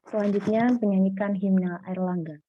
Selanjutnya penyanyikan himne Airlangga.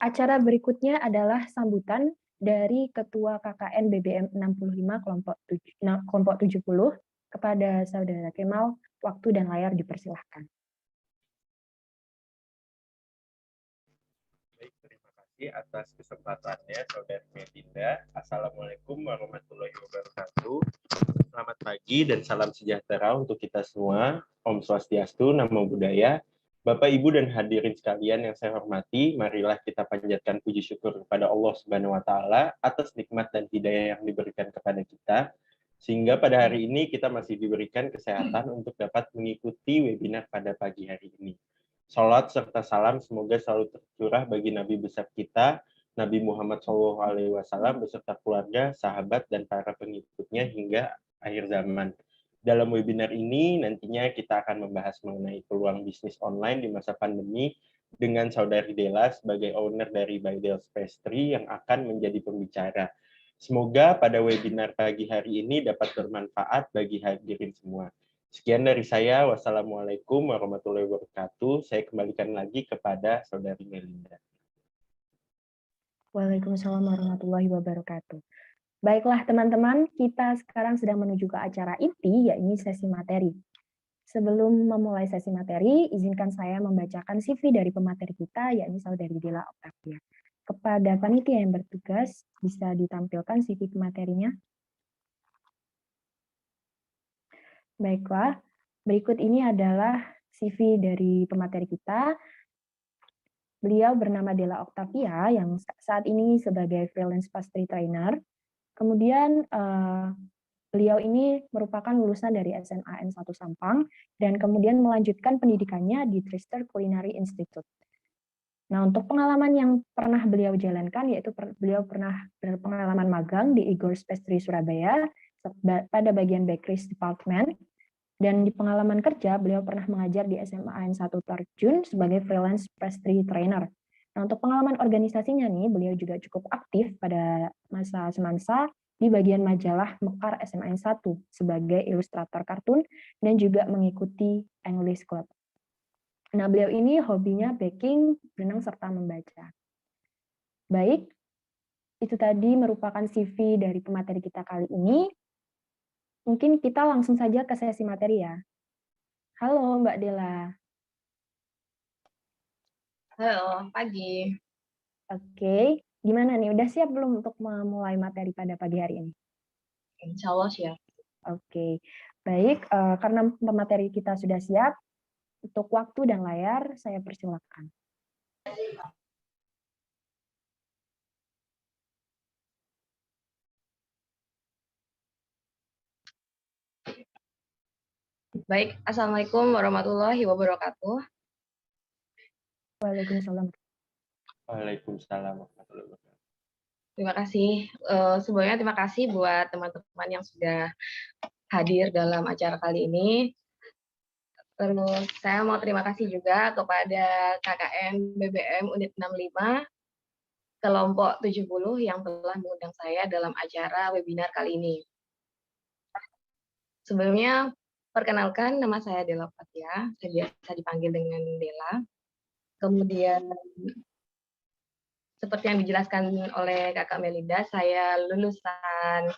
Acara berikutnya adalah sambutan dari Ketua KKN BBM 65 kelompok 70 kepada Saudara Kemal. Waktu dan layar dipersilahkan. Baik, terima kasih atas kesempatannya Saudari Melinda. Assalamualaikum warahmatullahi wabarakatuh. Selamat pagi dan salam sejahtera untuk kita semua. Om Swastiastu, Namo Buddhaya. Bapak, Ibu, dan hadirin sekalian yang saya hormati, marilah kita panjatkan puji syukur kepada Allah Subhanahu wa Ta'ala atas nikmat dan hidayah yang diberikan kepada kita, sehingga pada hari ini kita masih diberikan kesehatan untuk dapat mengikuti webinar pada pagi hari ini. Salat serta salam semoga selalu tercurah bagi Nabi besar kita, Nabi Muhammad SAW beserta keluarga, sahabat, dan para pengikutnya hingga akhir zaman. Dalam webinar ini nantinya kita akan membahas mengenai peluang bisnis online di masa pandemi dengan Saudari Della sebagai owner dari By Dell's Pastry yang akan menjadi pembicara. Semoga pada webinar pagi hari ini dapat bermanfaat bagi hadirin semua. Sekian dari saya. Wassalamualaikum warahmatullahi wabarakatuh. Saya kembalikan lagi kepada Saudari Melinda. Waalaikumsalam warahmatullahi wabarakatuh. Baiklah teman-teman, kita sekarang sedang menuju ke acara inti, yakni sesi materi. Sebelum memulai sesi materi, izinkan saya membacakan CV dari pemateri kita, yakni Saudari Della Octavia. Kepada panitia yang bertugas, bisa ditampilkan CV pematerinya. Baiklah, berikut ini adalah CV dari pemateri kita. Beliau bernama Della Octavia, yang saat ini sebagai freelance pastry trainer. Kemudian beliau ini merupakan lulusan dari SMA N1 Sampang, dan kemudian melanjutkan pendidikannya di Tristar Culinary Institute. Nah, untuk pengalaman yang pernah beliau jalankan, yaitu beliau pernah berpengalaman magang di Igor's Pastry Surabaya pada bagian bakeries department. Dan di pengalaman kerja, beliau pernah mengajar di SMA N1 Tarjun sebagai freelance pastry trainer. Nah, untuk pengalaman organisasinya nih, beliau juga cukup aktif pada masa semasa di bagian majalah Mekar SMA N1 sebagai ilustrator kartun dan juga mengikuti English Club. Nah, beliau ini hobinya baking, berenang, serta membaca. Baik, itu tadi merupakan CV dari pemateri kita kali ini. Mungkin kita langsung saja ke sesi materi ya. Halo Mbak Dela. Halo, pagi. Oke, gimana nih? Udah siap belum untuk memulai materi pada pagi hari ini? Insya Allah siap. Oke, baik. Karena pemateri kita sudah siap, untuk waktu dan layar saya persilakan. Baik, Assalamualaikum warahmatullahi wabarakatuh. Waalaikumsalam. Waalaikumsalam warahmatullahi wabarakatuh. Terima kasih. Sebelumnya terima kasih buat teman-teman yang sudah hadir dalam acara kali ini. Terus saya mau terima kasih juga kepada KKN BBM Unit 65 kelompok 70 yang telah mengundang saya dalam acara webinar kali ini. Sebelumnya, perkenalkan nama saya Dela Fatia, saya biasa dipanggil dengan Dela. Kemudian, seperti yang dijelaskan oleh Kakak Melinda, saya lulusan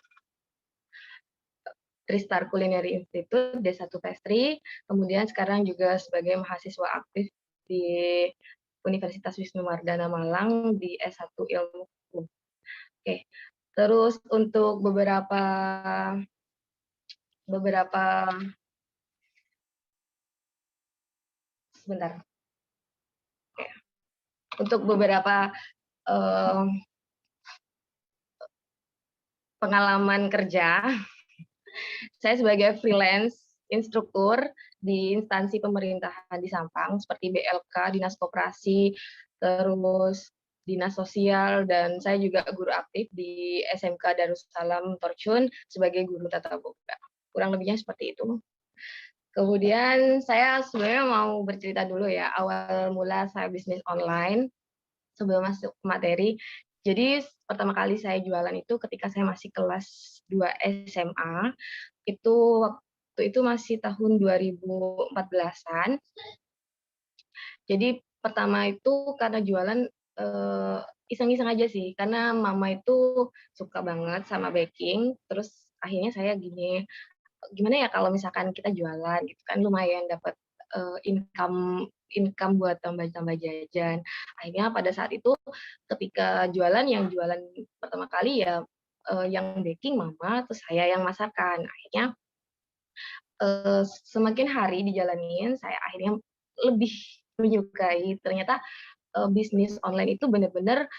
Tristar Culinary Institute D1 Pastry, kemudian sekarang juga sebagai mahasiswa aktif di Universitas Wisnu Wardana Malang di S1 Ilmu Hukum. Oke, terus untuk beberapa sebentar. Oke. Untuk beberapa pengalaman kerja, saya sebagai freelance instruktur di instansi pemerintahan di Sampang seperti BLK, Dinas Koperasi, terus Dinas Sosial, dan saya juga guru aktif di SMK Darussalam Torchun sebagai guru tata boga. Kurang lebihnya seperti itu. Kemudian saya sebenarnya mau bercerita dulu ya, awal mula saya bisnis online sebelum masuk materi. Jadi pertama kali saya jualan itu ketika saya masih kelas 2 SMA, itu waktu itu masih tahun 2014-an. Jadi pertama itu karena jualan iseng-iseng aja sih, karena mama itu suka banget sama baking, terus akhirnya saya gini, gimana ya kalau misalkan kita jualan gitu kan, lumayan dapat income buat tambah-tambah jajan. Akhirnya pada saat itu ketika jualan, yang jualan pertama kali ya yang baking mama, terus saya yang masakan. Akhirnya semakin hari dijalanin, saya akhirnya lebih menyukai. Ternyata bisnis online itu benar-benar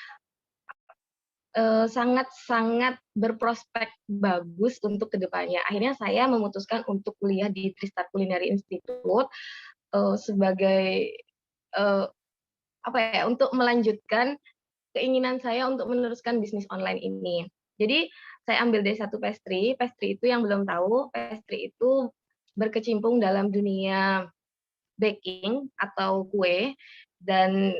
sangat-sangat berprospek bagus untuk kedepannya. Akhirnya saya memutuskan untuk kuliah di Tristar Culinary Institute sebagai untuk melanjutkan keinginan saya untuk meneruskan bisnis online ini. Jadi saya ambil D1 Pastry. Pastry itu yang belum tahu, pastry itu berkecimpung dalam dunia baking atau kue, dan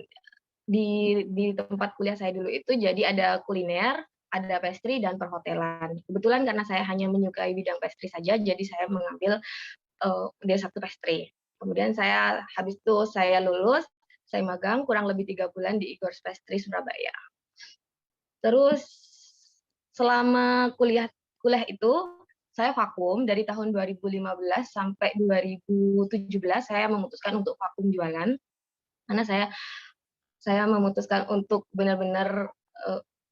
di tempat kuliah saya dulu itu jadi ada kuliner, ada pastry, dan perhotelan. Kebetulan karena saya hanya menyukai bidang pastry saja, jadi saya mengambil D1 Pastry. Kemudian habis itu saya lulus, saya magang kurang lebih 3 bulan di Igor's Pastry Surabaya. Terus selama kuliah itu saya vakum dari tahun 2015 sampai 2017. Saya memutuskan untuk vakum jualan karena saya memutuskan untuk benar-benar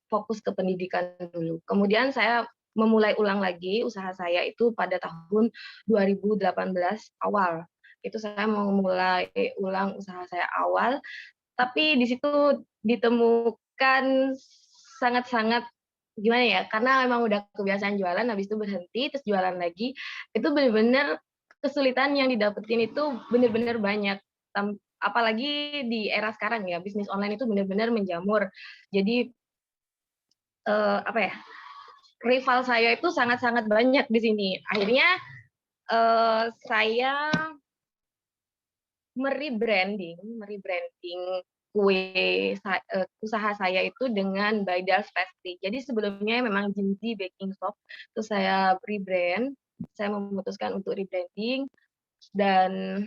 fokus ke pendidikan dulu. Kemudian saya memulai ulang lagi usaha saya itu pada tahun 2018 awal. Itu saya memulai ulang usaha saya awal, tapi di situ ditemukan sangat-sangat gimana ya, karena memang udah kebiasaan jualan, habis itu berhenti, terus jualan lagi, itu benar-benar kesulitan yang didapetin itu benar-benar banyak. Apalagi di era sekarang ya, bisnis online itu benar-benar menjamur. Jadi rival saya itu sangat-sangat banyak di sini. Akhirnya Saya merebranding usaha saya itu dengan Baidals Pastry. Jadi sebelumnya memang Jinji Baking Shop, terus saya rebrand, saya memutuskan untuk rebranding dan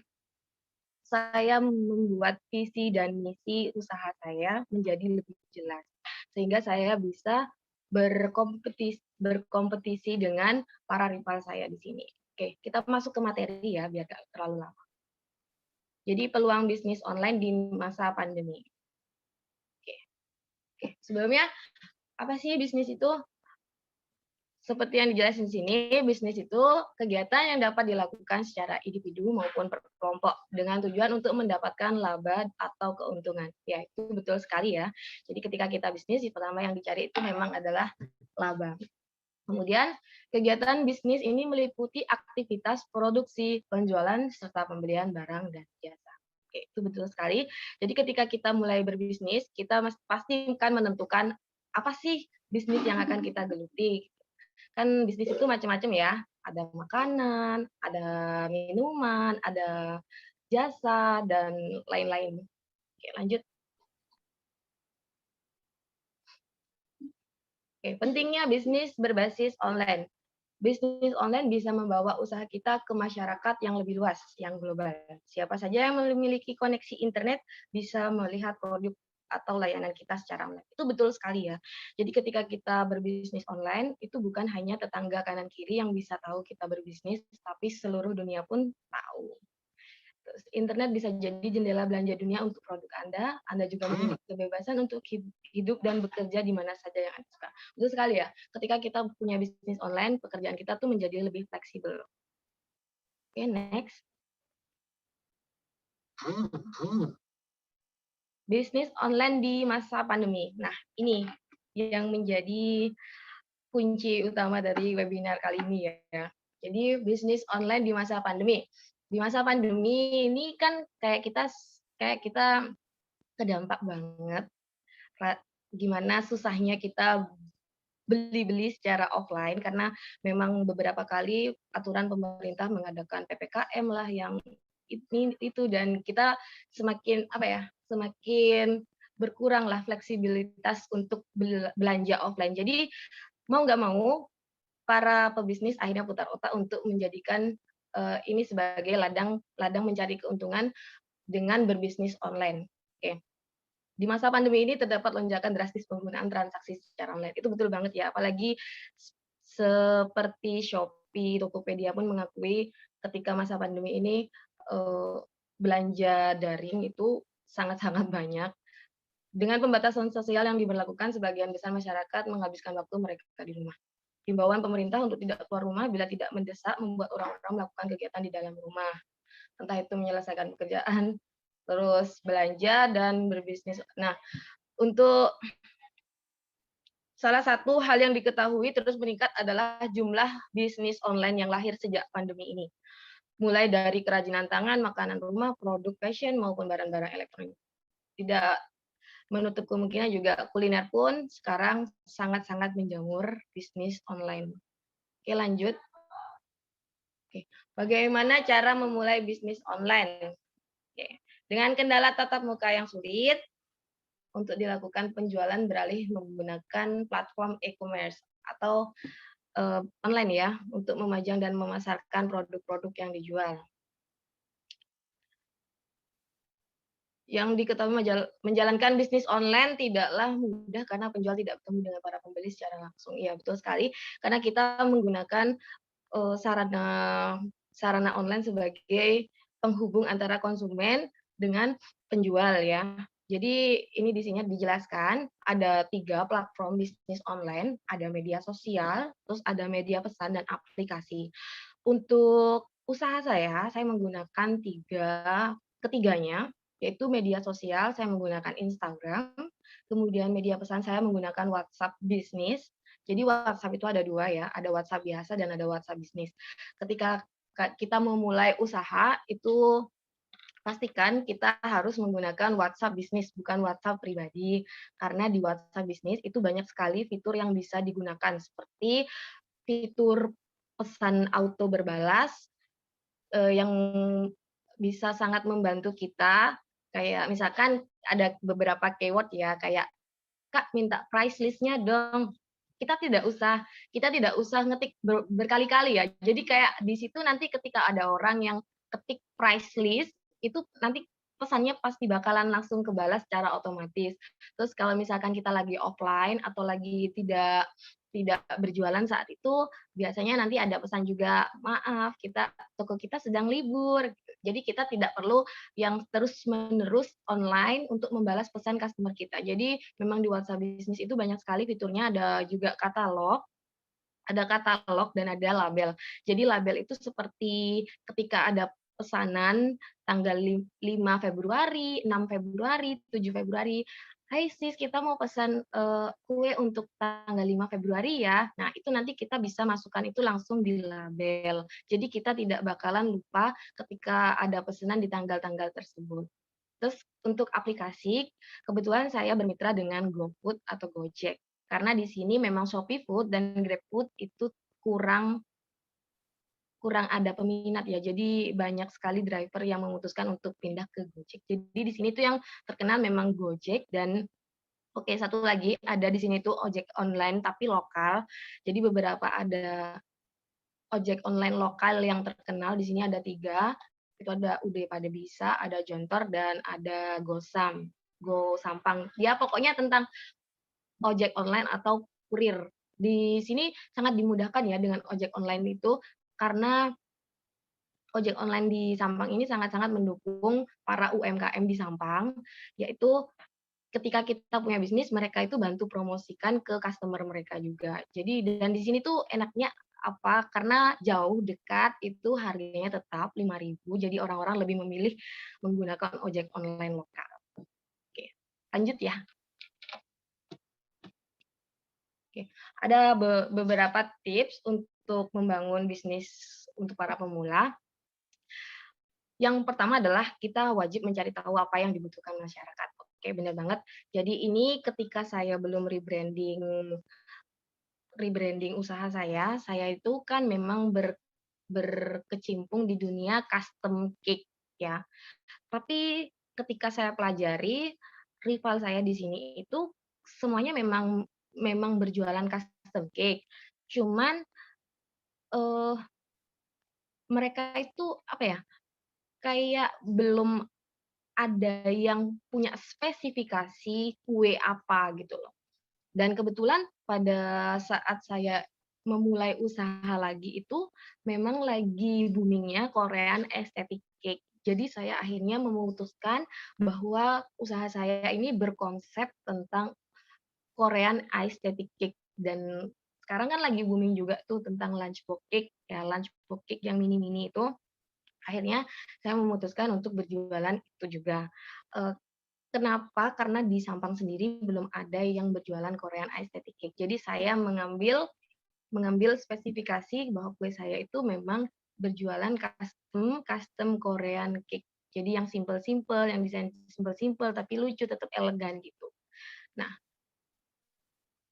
saya membuat visi dan misi usaha saya menjadi lebih jelas sehingga saya bisa berkompetisi dengan para rival saya di sini. Oke, kita masuk ke materi ya biar gak terlalu lama. Jadi peluang bisnis online di masa pandemi. Oke. Sebelumnya apa sih bisnis itu? Seperti yang dijelasin di sini, bisnis itu kegiatan yang dapat dilakukan secara individu maupun per kelompok dengan tujuan untuk mendapatkan laba atau keuntungan. Ya, itu betul sekali ya. Jadi ketika kita bisnis, pertama yang dicari itu memang adalah laba. Kemudian, kegiatan bisnis ini meliputi aktivitas produksi, penjualan, serta pembelian barang dan jasa. Oke, itu betul sekali. Jadi ketika kita mulai berbisnis, kita pasti akan menentukan apa sih bisnis yang akan kita geluti. Kan bisnis itu macam-macam ya. Ada makanan, ada minuman, ada jasa, dan lain-lain. Oke, lanjut. Oke, pentingnya bisnis berbasis online. Bisnis online bisa membawa usaha kita ke masyarakat yang lebih luas, yang global. Siapa saja yang memiliki koneksi internet bisa melihat produk atau layanan kita secara online. Itu betul sekali ya. Jadi ketika kita berbisnis online, itu bukan hanya tetangga kanan kiri yang bisa tahu kita berbisnis, tapi seluruh dunia pun tahu. Terus, internet bisa jadi jendela belanja dunia untuk produk Anda. Anda juga memiliki kebebasan untuk hidup dan bekerja di mana saja yang Anda suka. Betul sekali ya. Ketika kita punya bisnis online, pekerjaan kita tuh menjadi lebih fleksibel. Oke, next. Bisnis online di masa pandemi. Nah, ini yang menjadi kunci utama dari webinar kali ini ya. Jadi bisnis online di masa pandemi. Di masa pandemi ini kan kayak kita terdampak banget. Gimana susahnya kita beli-beli secara offline karena memang beberapa kali aturan pemerintah mengadakan PPKM lah yang ini itu dan kita semakin semakin berkuranglah fleksibilitas untuk belanja offline. Jadi mau nggak mau para pebisnis akhirnya putar otak untuk menjadikan ini sebagai ladang mencari keuntungan dengan berbisnis online. Oke. Di masa pandemi ini terdapat lonjakan drastis penggunaan transaksi secara online. Itu betul banget ya, apalagi seperti Shopee, Tokopedia pun mengakui ketika masa pandemi ini belanja daring itu sangat-sangat banyak. Dengan pembatasan sosial yang diberlakukan, sebagian besar masyarakat menghabiskan waktu mereka di rumah. Himbauan pemerintah untuk tidak keluar rumah bila tidak mendesak membuat orang-orang melakukan kegiatan di dalam rumah. Entah itu menyelesaikan pekerjaan, terus belanja dan berbisnis. Nah, untuk salah satu hal yang diketahui terus meningkat adalah jumlah bisnis online yang lahir sejak pandemi ini. Mulai dari kerajinan tangan, makanan rumah, produk fashion, maupun barang-barang elektronik. Tidak menutup kemungkinan juga kuliner pun sekarang sangat-sangat menjamur bisnis online. Oke, lanjut. Oke. Bagaimana cara memulai bisnis online? Oke. Dengan kendala tatap muka yang sulit, untuk dilakukan penjualan beralih menggunakan platform e-commerce atau online ya, untuk memajang dan memasarkan produk-produk yang dijual. Yang diketahui menjalankan bisnis online tidaklah mudah karena penjual tidak bertemu dengan para pembeli secara langsung. Iya, betul sekali. Karena kita menggunakan sarana online sebagai penghubung antara konsumen dengan penjual ya. Jadi ini di sini dijelaskan ada 3 platform bisnis online, ada media sosial, terus ada media pesan dan aplikasi. Untuk usaha saya menggunakan ketiganya, yaitu media sosial saya menggunakan Instagram, kemudian media pesan saya menggunakan WhatsApp bisnis. Jadi WhatsApp itu ada 2 ya, ada WhatsApp biasa dan ada WhatsApp bisnis. Ketika kita memulai usaha itu pastikan kita harus menggunakan WhatsApp bisnis, bukan WhatsApp pribadi. Karena di WhatsApp bisnis itu banyak sekali fitur yang bisa digunakan, seperti fitur pesan auto berbalas, yang bisa sangat membantu kita, kayak misalkan ada beberapa keyword ya, kayak, "Kak, minta price list-nya dong." Kita tidak usah ngetik berkali-kali ya. Jadi kayak di situ nanti ketika ada orang yang ketik price list, itu nanti pesannya pasti bakalan langsung kebalas secara otomatis. Terus kalau misalkan kita lagi offline atau lagi tidak tidak berjualan saat itu, biasanya nanti ada pesan juga, "Maaf, toko kita sedang libur." Jadi kita tidak perlu yang terus-menerus online untuk membalas pesan customer kita. Jadi memang di WhatsApp Business itu banyak sekali fiturnya, ada katalog dan ada label. Jadi label itu seperti ketika ada pesanan tanggal 5 Februari, 6 Februari, 7 Februari, "Hai sis, kita mau pesan, kue untuk tanggal 5 Februari ya." Nah, itu nanti kita bisa masukkan itu langsung di label. Jadi kita tidak bakalan lupa ketika ada pesanan di tanggal-tanggal tersebut. Terus untuk aplikasi, kebetulan saya bermitra dengan GoFood atau Gojek. Karena di sini memang Shopee Food dan GrabFood itu kurang kurang ada peminat ya. Jadi banyak sekali driver yang memutuskan untuk pindah ke Gojek. Jadi di sini tuh yang terkenal memang Gojek dan oke, satu lagi ada di sini tuh ojek online tapi lokal. Jadi beberapa ada ojek online lokal yang terkenal, di sini ada 3, itu ada UD Pada Bisa, ada Jontor, dan ada Go Sampang. Ya pokoknya tentang ojek online atau kurir. Di sini sangat dimudahkan ya dengan ojek online itu, karena ojek online di Sampang ini sangat-sangat mendukung para UMKM di Sampang, yaitu ketika kita punya bisnis, mereka itu bantu promosikan ke customer mereka juga. Jadi dan di sini tuh enaknya apa, karena jauh, dekat, itu harganya tetap 5.000, jadi orang-orang lebih memilih menggunakan ojek online lokal. Oke, lanjut ya. Oke, ada beberapa tips untuk membangun bisnis untuk para pemula. Yang pertama adalah kita wajib mencari tahu apa yang dibutuhkan masyarakat. Oke, benar banget. Jadi ini ketika saya belum rebranding usaha saya itu kan memang berkecimpung di dunia custom cake ya. Tapi ketika saya pelajari, rival saya di sini itu semuanya memang memang berjualan custom cake. Cuman, eee, mereka itu apa ya, kayak belum ada yang punya spesifikasi kue apa gitu loh. Dan kebetulan pada saat saya memulai usaha lagi itu, memang lagi booming-nya Korean aesthetic cake. Jadi saya akhirnya memutuskan bahwa usaha saya ini berkonsep tentang Korean aesthetic cake, dan sekarang kan lagi booming juga tuh tentang lunchbox cake, ya lunchbox cake yang mini-mini itu. Akhirnya saya memutuskan untuk berjualan itu juga. Eee, Kenapa? Karena di Sampang sendiri belum ada yang berjualan Korean aesthetic cake. Jadi saya mengambil mengambil spesifikasi bahwa kue saya itu memang berjualan custom custom Korean cake. Jadi yang simple-simple, yang desain simple-simple tapi lucu, tetap elegan gitu. Nah,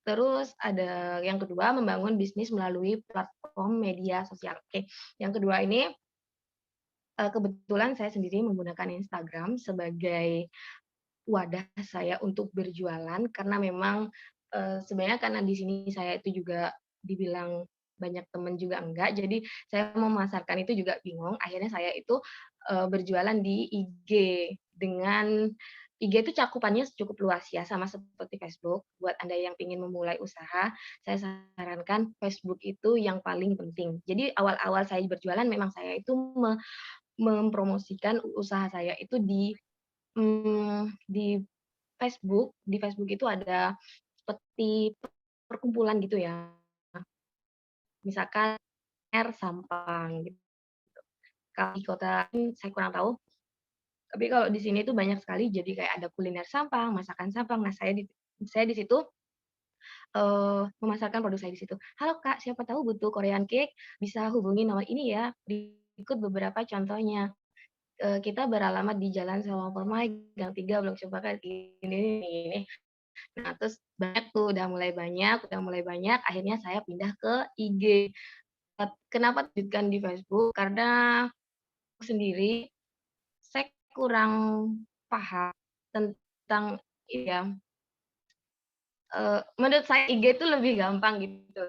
terus ada yang kedua, membangun bisnis melalui platform media sosial. Oke, yang kedua ini, kebetulan saya sendiri menggunakan Instagram sebagai wadah saya untuk berjualan, karena memang, sebenarnya karena di sini saya itu juga dibilang banyak teman juga enggak, jadi saya memasarkan itu juga bingung. Akhirnya saya itu, berjualan di IG dengan IG itu cakupannya cukup luas ya, sama seperti Facebook. Buat Anda yang ingin memulai usaha, saya sarankan Facebook itu yang paling penting. Jadi awal-awal saya berjualan memang saya itu mempromosikan usaha saya itu di Facebook itu ada seperti perkumpulan gitu ya, misalkan Sampang gitu. Kalau di kota saya kurang tahu, tapi kalau di sini tuh banyak sekali, jadi kayak ada kuliner Sampang, masakan Sampang. Nah, saya di situ, memasarkan produk saya di situ. "Halo Kak, siapa tahu butuh Korean cake, bisa hubungi nomor ini ya, berikut beberapa contohnya. Kita beralamat di Jalan Sawang Permai, Gang 3, Blok Cempaka, ini." Nah, terus banyak tuh, udah mulai banyak, akhirnya saya pindah ke IG. Kenapa lanjutkan di Facebook, karena sendiri, saya kurang paham tentang ya, menurut saya IG itu lebih gampang gitu.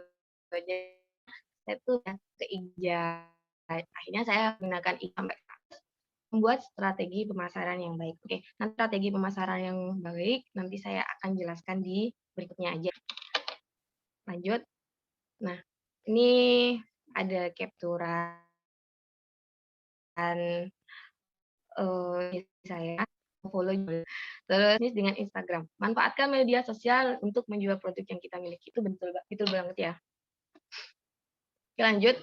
Jadi saya tuh ya ke IG, akhirnya saya gunakan IG sampai membuat strategi pemasaran yang baik. Oke, nanti strategi pemasaran yang baik nanti saya akan jelaskan di berikutnya aja. Lanjut. Nah, ini ada capturean saya follow juga. Terus ini dengan Instagram. Manfaatkan media sosial untuk menjual produk yang kita miliki. Itu betul banget ya. Oke, lanjut.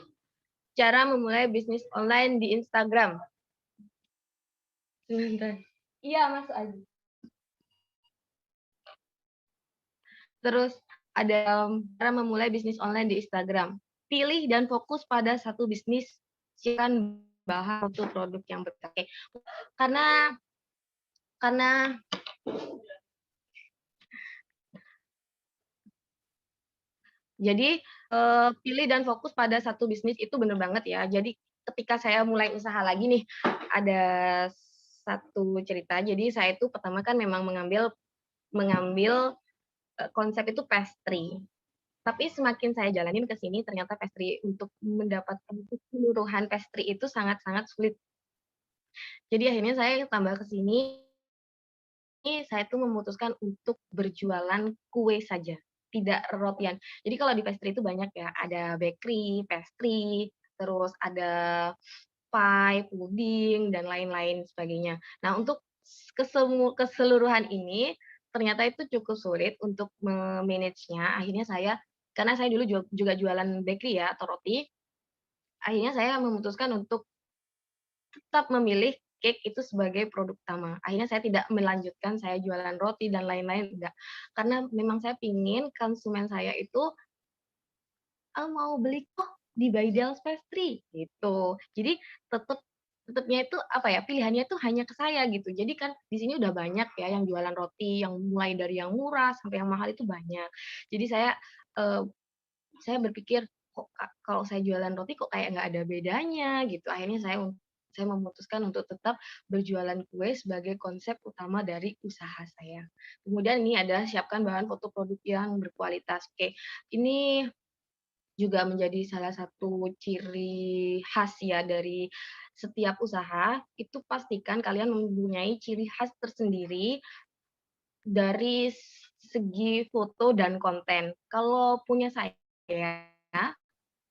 Cara memulai bisnis online di Instagram. Sebentar. Iya, masuk aja. Terus ada cara memulai bisnis online di Instagram. Pilih dan fokus pada satu bisnis. Siapkan bahan untuk produk yang berpakai. Karena jadi pilih dan fokus pada satu bisnis itu benar banget ya. Jadi ketika saya mulai usaha lagi nih, ada satu cerita. Jadi saya itu pertama kan memang mengambil konsep itu pastry. Tapi semakin saya jalanin ke sini, ternyata pastry untuk mendapatkan keseluruhan pastry itu sangat-sangat sulit. Jadi akhirnya saya tambah ke sini, saya tuh memutuskan untuk berjualan kue saja, tidak rotian. Jadi kalau di pastry itu banyak ya, ada bakery, pastry, terus ada pie, puding, dan lain-lain sebagainya. Nah, untuk keseluruhan ini, ternyata itu cukup sulit untuk memanage-nya. Akhirnya karena saya dulu juga jualan bakery ya, atau roti, akhirnya saya memutuskan untuk tetap memilih cake itu sebagai produk utama. Akhirnya saya tidak melanjutkan saya jualan roti dan lain-lain, enggak. Karena memang saya pingin konsumen saya itu mau beli kok di Baidels Pastry gitu. Jadi tetapnya itu apa ya, pilihannya itu hanya ke saya gitu. Jadi kan di sini udah banyak ya yang jualan roti, yang mulai dari yang murah sampai yang mahal itu banyak. Jadi saya berpikir kok kalau saya jualan roti kok kayak nggak ada bedanya gitu. Akhirnya saya memutuskan untuk tetap berjualan kue sebagai konsep utama dari usaha saya. Kemudian ini ada siapkan bahan foto produk yang berkualitas. Oke, ini juga menjadi salah satu ciri khas ya dari setiap usaha, itu pastikan kalian mempunyai ciri khas tersendiri dari segi foto dan konten. Kalau punya saya,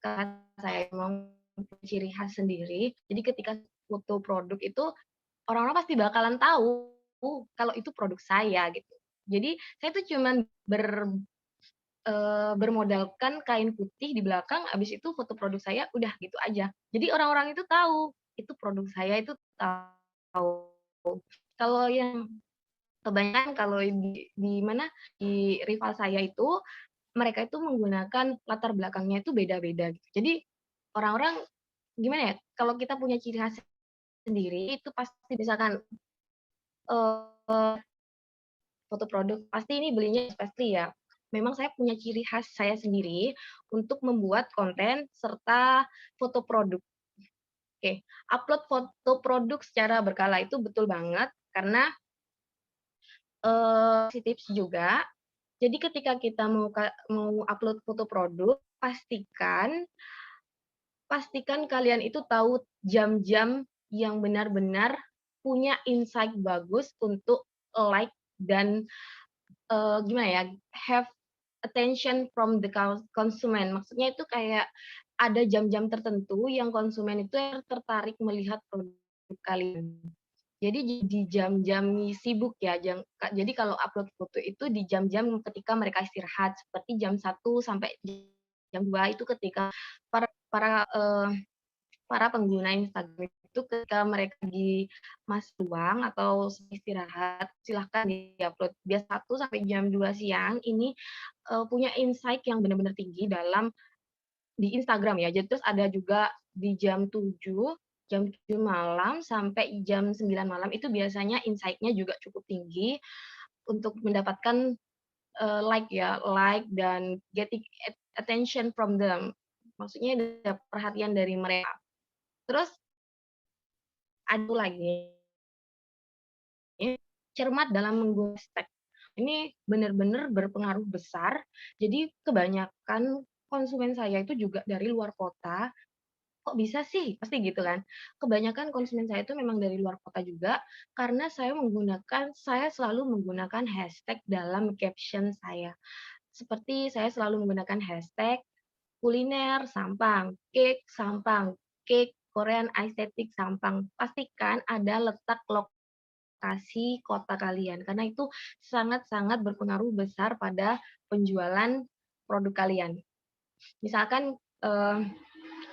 karena saya mempunyai ciri khas sendiri, jadi ketika foto produk itu orang-orang pasti bakalan tahu kalau itu produk saya gitu. Jadi saya tuh cuman bermodalkan kain putih di belakang, habis itu foto produk saya, udah gitu aja. Jadi orang-orang itu tahu, itu produk saya itu tahu. Kalau yang kebanyakan kalau di rival saya itu, mereka itu menggunakan latar belakangnya itu beda-beda gitu. Jadi orang-orang gimana ya, kalau kita punya ciri khas sendiri itu pasti misalkan, foto produk, pasti ini belinya pasti ya. Memang saya punya ciri khas saya sendiri untuk membuat konten serta foto produk. Oke, upload foto produk secara berkala itu betul banget karena tips juga. Jadi ketika kita mau upload foto produk, pastikan kalian itu tahu jam-jam yang benar-benar punya insight bagus untuk like dan gimana ya, have attention from the consumer. Maksudnya itu kayak ada jam-jam tertentu yang konsumen itu tertarik melihat produk kalian. Jadi di jam-jam sibuk ya, jadi kalau upload foto itu di jam-jam ketika mereka istirahat, seperti jam 1 sampai jam 2 itu ketika para para para pengguna Instagram itu ketika mereka di masa luang atau istirahat, silahkan di-upload. Biasa 1 sampai jam 2 siang ini punya insight yang benar-benar tinggi di Instagram ya. Jadi terus ada juga di jam 7 malam sampai jam 9 malam itu biasanya insight-nya juga cukup tinggi untuk mendapatkan like dan getting attention from them. Maksudnya ada perhatian dari mereka. Terus ada lagi cermat dalam menggunakan hashtag. Ini benar-benar berpengaruh besar. Jadi kebanyakan konsumen saya itu juga dari luar kota. Kok bisa sih? Pasti gitu kan. Kebanyakan konsumen saya itu memang dari luar kota juga, karena saya selalu menggunakan hashtag dalam caption saya. Seperti saya selalu menggunakan hashtag kuliner Sampang, cake Korean aesthetic Sampang. Pastikan ada letak lokasi kota kalian, karena itu sangat-sangat berpengaruh besar pada penjualan produk kalian. Misalkan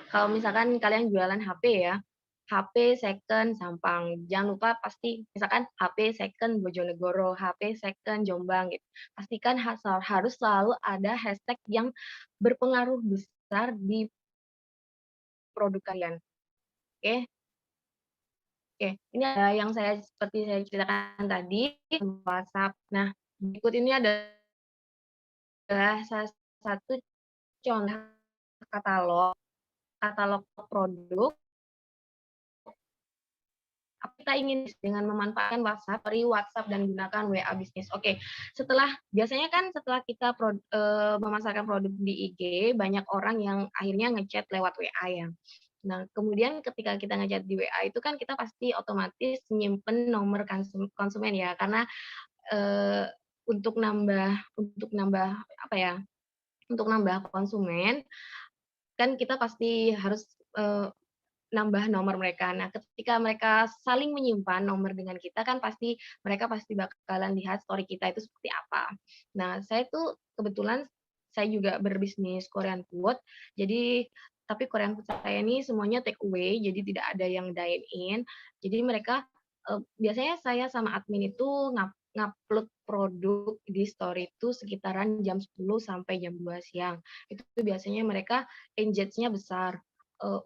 kalau misalkan kalian jualan HP ya, HP second Sampang. Jangan lupa pasti misalkan HP second Bojonegoro, HP second Jombang gitu. Pastikan harus selalu ada hashtag yang berpengaruh besar di produk kalian. Oke. Oke, ini ada yang seperti saya ceritakan tadi, WhatsApp. Nah, berikut ini adalah salah satu contoh katalog produk kita ingin dengan memanfaatkan WhatsApp dan gunakan WA bisnis. Oke, biasanya kan setelah kita memasarkan produk di IG, banyak orang yang akhirnya ngechat lewat WA ya. Nah, kemudian ketika kita ngechat di WA itu kan kita pasti otomatis nyimpen nomor konsumen ya, karena untuk nambah apa ya? Untuk nambah konsumen kan kita pasti harus nambah nomor mereka. Nah, ketika mereka saling menyimpan nomor dengan kita kan mereka pasti bakalan lihat story kita itu seperti apa. Nah, saya tuh kebetulan saya juga berbisnis Korean food. Jadi tapi Korean food saya ini semuanya take away, jadi tidak ada yang dine in. Jadi mereka biasanya saya sama admin itu ngupload produk di story itu sekitaran jam 10 sampai jam 2 siang. Itu biasanya mereka engage-nya besar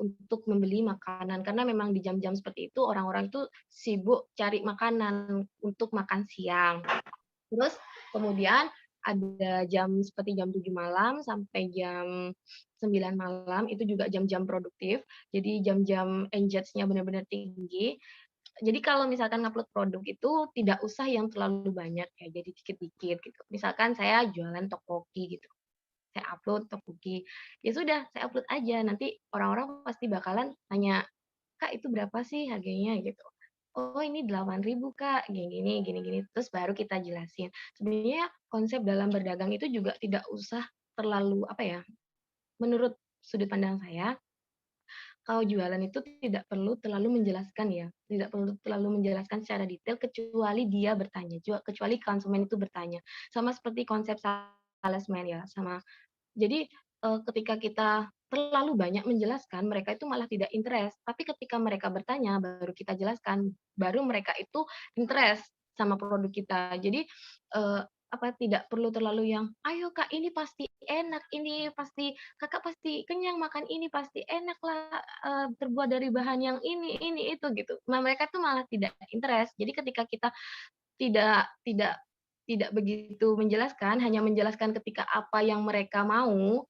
untuk membeli makanan karena memang di jam-jam seperti itu orang-orang itu sibuk cari makanan untuk makan siang. Terus kemudian ada seperti jam 7 malam sampai jam 9 malam itu juga jam-jam produktif. Jadi jam-jam engage-nya benar-benar tinggi. Jadi kalau misalkan ngupload produk itu tidak usah yang terlalu banyak ya, jadi dikit-dikit gitu. Misalkan saya jualan tteokbokki gitu. Saya upload tteokbokki. Ya sudah, saya upload aja. Nanti orang-orang pasti bakalan tanya, "Kak, itu berapa sih harganya?" gitu. "Oh, ini 8.000 Kak, gini gini." Terus baru kita jelasin. Sebenarnya konsep dalam berdagang itu juga tidak usah terlalu, apa ya, menurut sudut pandang saya, kalau jualan itu tidak perlu terlalu menjelaskan ya, tidak perlu terlalu menjelaskan secara detail kecuali dia bertanya, kecuali konsumen itu bertanya. Sama seperti konsep salesman ya, jadi, ketika kita terlalu banyak menjelaskan, mereka itu malah tidak interest. Tapi ketika mereka bertanya, baru kita jelaskan, baru mereka itu interest sama produk kita. Jadi, tidak perlu terlalu yang, "Ayo Kak, ini pasti enak, ini pasti Kakak pasti kenyang makan ini, pasti enak lah, terbuat dari bahan yang ini, itu," gitu. Nah, mereka tuh malah tidak interest. Jadi ketika kita tidak tidak tidak begitu menjelaskan, hanya menjelaskan ketika apa yang mereka mau,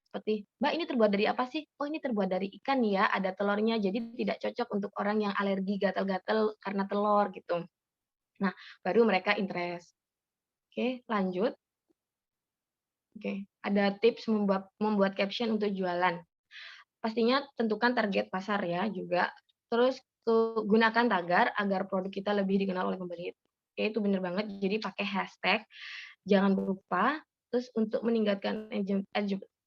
seperti, "Mbak, ini terbuat dari apa sih?" "Oh, ini terbuat dari ikan ya, ada telurnya, jadi tidak cocok untuk orang yang alergi gatal-gatal karena telur," gitu. Nah, baru mereka interest. Oke, lanjut. Oke, ada tips membuat caption untuk jualan. Pastinya tentukan target pasar ya juga. Terus gunakan tagar agar produk kita lebih dikenal oleh pembeli. Oke, itu benar banget. Jadi pakai hashtag, jangan lupa. Terus untuk meningkatkan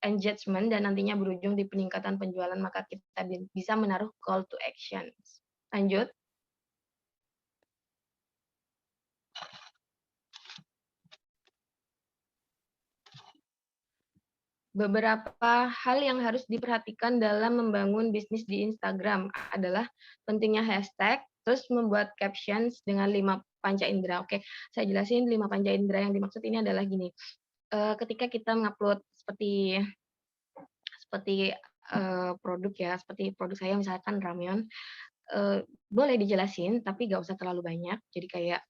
engagement dan nantinya berujung di peningkatan penjualan, maka kita bisa menaruh call to action. Lanjut. Beberapa hal yang harus diperhatikan dalam membangun bisnis di Instagram adalah pentingnya hashtag, terus membuat captions dengan 5 panca indera. Oke, saya jelasin 5 panca indera yang dimaksud ini adalah gini, ketika kita ngupload seperti produk ya, seperti produk saya misalkan ramyeon, boleh dijelasin tapi nggak usah terlalu banyak. Jadi kayak,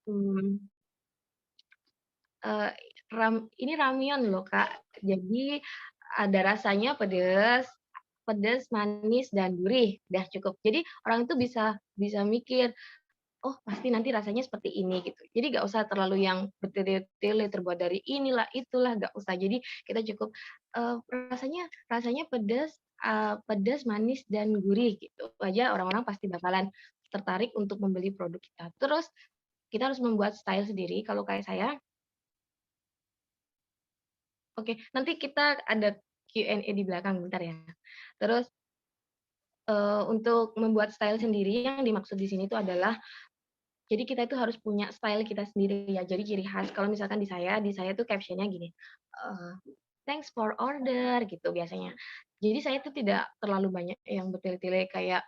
mmm Eee, ini ramyeon loh, Kak. Jadi ada rasanya pedes, pedas, manis, dan gurih. Udah cukup. Jadi orang itu bisa bisa mikir, oh pasti nanti rasanya seperti ini gitu. Jadi nggak usah terlalu yang bertele-tele terbuat dari inilah itulah, nggak usah. Jadi kita cukup rasanya rasanya pedas, pedas, manis dan gurih gitu aja orang-orang pasti bakalan tertarik untuk membeli produk kita. Terus kita harus membuat style sendiri. Kalau kayak saya, oke, nanti kita ada Q&A di belakang bentar ya. Terus untuk membuat style sendiri yang dimaksud di sini itu adalah jadi kita itu harus punya style kita sendiri ya, jadi ciri khas. Kalau misalkan di saya tuh caption-nya gini, eee, "Thanks for order," gitu biasanya. Jadi saya tuh tidak terlalu banyak yang bertele-tele kayak,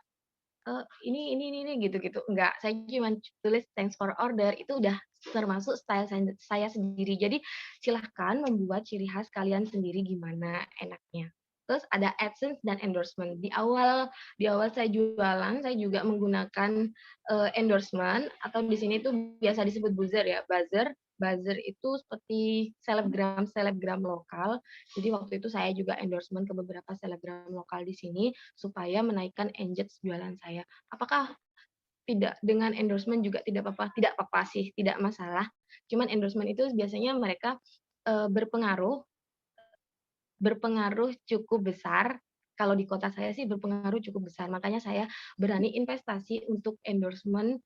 ini," gitu-gitu, enggak. Saya cuman tulis, "Thanks for order," itu udah termasuk style saya sendiri. Jadi silahkan membuat ciri khas kalian sendiri gimana enaknya. Terus ada AdSense dan endorsement. Di awal saya jualan, saya juga menggunakan, endorsement atau di sini tuh biasa disebut buzzer ya, buzzer. Buzzer itu seperti selebgram-selebgram lokal. Jadi waktu itu saya juga endorsement ke beberapa selebgram lokal di sini, supaya menaikkan engage jualan saya. Apakah tidak dengan endorsement juga tidak apa-apa? Tidak apa-apa sih, tidak masalah. Cuman endorsement itu biasanya mereka, berpengaruh berpengaruh cukup besar, kalau di kota saya sih berpengaruh cukup besar. Makanya saya berani investasi untuk endorsement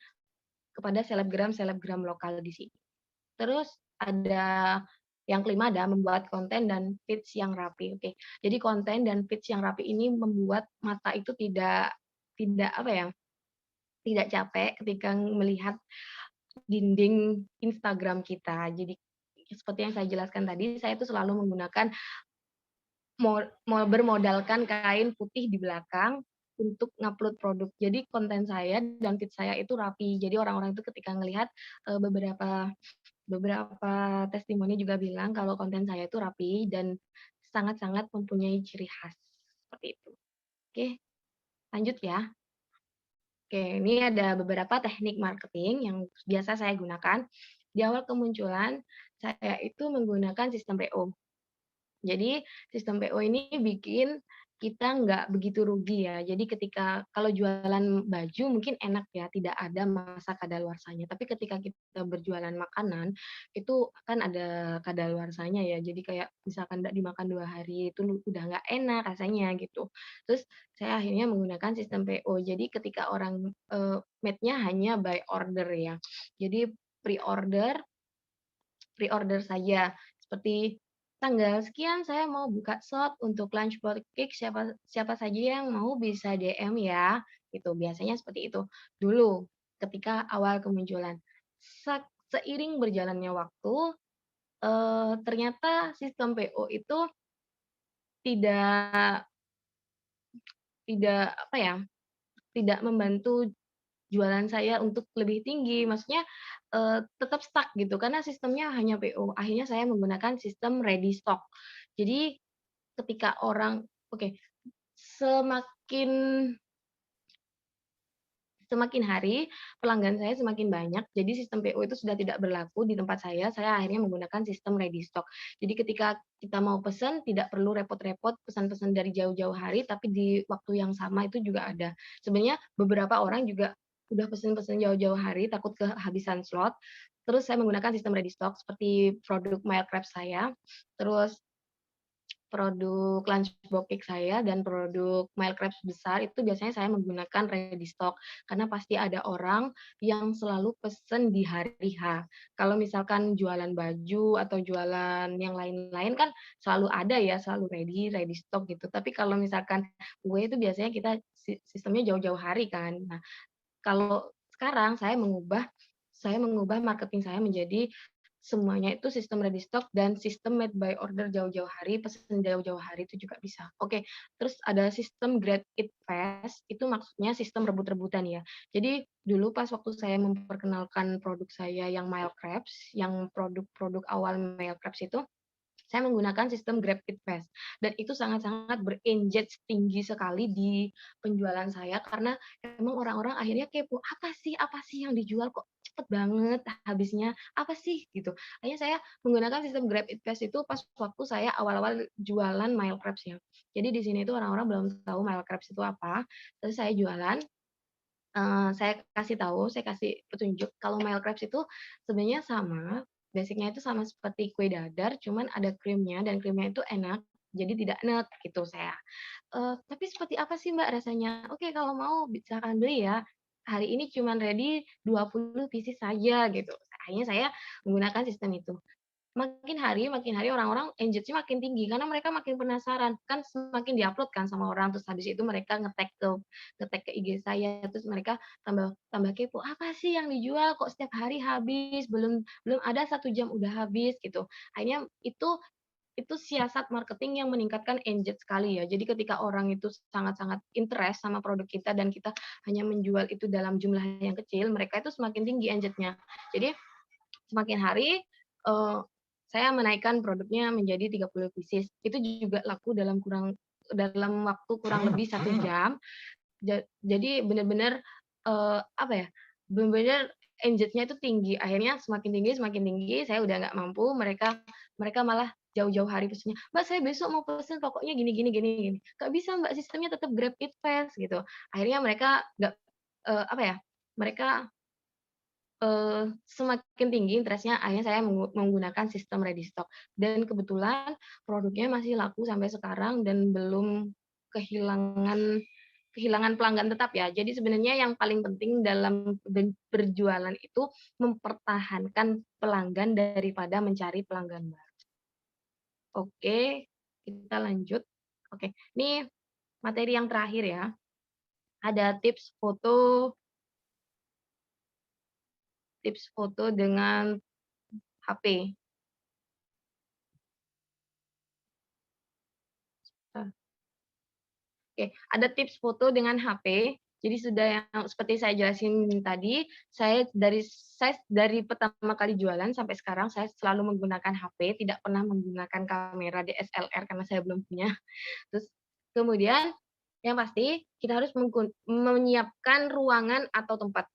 kepada selebgram-selebgram lokal di sini. Terus ada yang kelima ada membuat konten dan feeds yang rapi. Oke, jadi konten dan feeds yang rapi ini membuat mata itu tidak tidak apa ya, tidak capek ketika melihat dinding Instagram kita. Jadi seperti yang saya jelaskan tadi, saya itu selalu menggunakan bermodalkan kain putih di belakang untuk ngupload produk. Jadi konten saya dan feed saya itu rapi. Jadi orang-orang itu ketika ngelihat, beberapa beberapa testimoni juga bilang kalau konten saya itu rapi dan sangat-sangat mempunyai ciri khas, seperti itu. Oke, lanjut ya. Oke, ini ada beberapa teknik marketing yang biasa saya gunakan. Di awal kemunculan, saya itu menggunakan sistem PO. Jadi sistem PO ini bikin kita nggak begitu rugi ya. Jadi ketika kalau jualan baju mungkin enak ya, tidak ada masa kadaluarsanya. Tapi ketika kita berjualan makanan, itu kan ada kadaluarsanya ya. Jadi kayak misalkan nggak dimakan 2 hari, itu udah nggak enak rasanya gitu. Terus saya akhirnya menggunakan sistem PO. Jadi ketika orang, made-nya hanya by order ya. Jadi pre-order pre-order saja. Seperti tanggal sekian saya mau buka slot untuk lunchbox cake, siapa siapa saja yang mau bisa DM ya, gitu. Biasanya seperti itu dulu ketika awal kemunculan. Seiring berjalannya waktu, ternyata sistem PO itu tidak tidak apa ya, tidak membantu jualan saya untuk lebih tinggi, maksudnya, tetap stuck gitu karena sistemnya hanya PO. Akhirnya saya menggunakan sistem ready stock. Jadi ketika orang oke, semakin semakin hari pelanggan saya semakin banyak, jadi sistem PO itu sudah tidak berlaku di tempat saya akhirnya menggunakan sistem ready stock. Jadi ketika kita mau pesan, tidak perlu repot-repot pesan-pesan dari jauh-jauh hari, tapi di waktu yang sama itu juga ada. Sebenarnya beberapa orang juga udah pesen-pesen jauh-jauh hari, takut kehabisan slot, terus saya menggunakan sistem ready stock seperti produk Mild Crabs saya, terus produk lunchbox cake saya dan produk Mild Crabs besar itu biasanya saya menggunakan ready stock, karena pasti ada orang yang selalu pesen di hari H. Kalau misalkan jualan baju atau jualan yang lain-lain kan selalu ada ya, selalu ready stock gitu. Tapi kalau misalkan kue itu biasanya kita sistemnya jauh-jauh hari kan. Nah, kalau sekarang saya mengubah marketing saya menjadi semuanya itu sistem ready stock dan sistem made by order jauh-jauh hari, pesan jauh-jauh hari itu juga bisa. Oke, terus ada sistem grab it fast, itu maksudnya sistem rebut-rebutan ya. Jadi dulu pas waktu saya memperkenalkan produk saya yang Mild Crabs, yang produk-produk awal Mild Crabs itu, saya menggunakan sistem Grab It Fast dan itu sangat-sangat ber-engage tinggi sekali di penjualan saya karena emang orang-orang akhirnya kepo, apa sih yang dijual kok cepet banget habisnya, apa sih gitu. Akhirnya saya menggunakan sistem Grab It Fast itu pas waktu saya awal-awal jualan Mild Crabs ya. Jadi di sini tuh orang-orang belum tahu Mile Crepes itu apa, terus saya jualan, saya kasih tahu, saya kasih petunjuk kalau Mile Crepes itu sebenarnya sama, basic-nya itu sama seperti kue dadar, cuman ada krimnya dan krimnya itu enak, jadi tidak enek gitu saya. Tapi seperti apa sih Mbak rasanya? Oke kalau mau silakan beli ya, hari ini cuman ready 20 pieces saja gitu. Akhirnya saya menggunakan sistem itu. Makin hari orang-orang engage-nya makin tinggi karena mereka makin penasaran. Kan semakin di-upload kan sama orang, terus habis itu mereka nge-tag ke IG saya, terus mereka tambah tambah kepo, "Apa sih yang dijual kok setiap hari habis? Belum belum ada 1 jam udah habis," gitu. Akhirnya itu siasat marketing yang meningkatkan engage sekali ya. Jadi ketika orang itu sangat-sangat interest sama produk kita dan kita hanya menjual itu dalam jumlah yang kecil, mereka itu semakin tinggi engage-nya. Jadi semakin hari, saya menaikkan produknya menjadi 30 pieces. Itu juga laku dalam waktu kurang lebih 1 jam. Jadi benar-benar, apa ya, benar-benar engage-nya itu tinggi. Akhirnya semakin tinggi, saya udah nggak mampu, mereka mereka malah jauh-jauh hari pesennya, "Mbak, saya besok mau pesen pokoknya gini gini gini gini." "Nggak bisa Mbak, sistemnya tetap grab it fast," gitu. Akhirnya mereka nggak, apa ya, mereka semakin tinggi interest-nya, akhirnya saya menggunakan sistem ready stock. Dan kebetulan produknya masih laku sampai sekarang dan belum kehilangan kehilangan pelanggan tetap ya. Jadi sebenarnya yang paling penting dalam berjualan itu mempertahankan pelanggan daripada mencari pelanggan baru. Oke, kita lanjut. Oke, ini materi yang terakhir ya. Ada tips foto dengan HP. Oke, ada tips foto dengan HP. Jadi sudah yang seperti saya jelasin tadi, saya dari pertama kali jualan sampai sekarang saya selalu menggunakan HP, tidak pernah menggunakan kamera DSLR karena saya belum punya. Terus kemudian yang pasti kita harus menyiapkan ruangan atau tempat.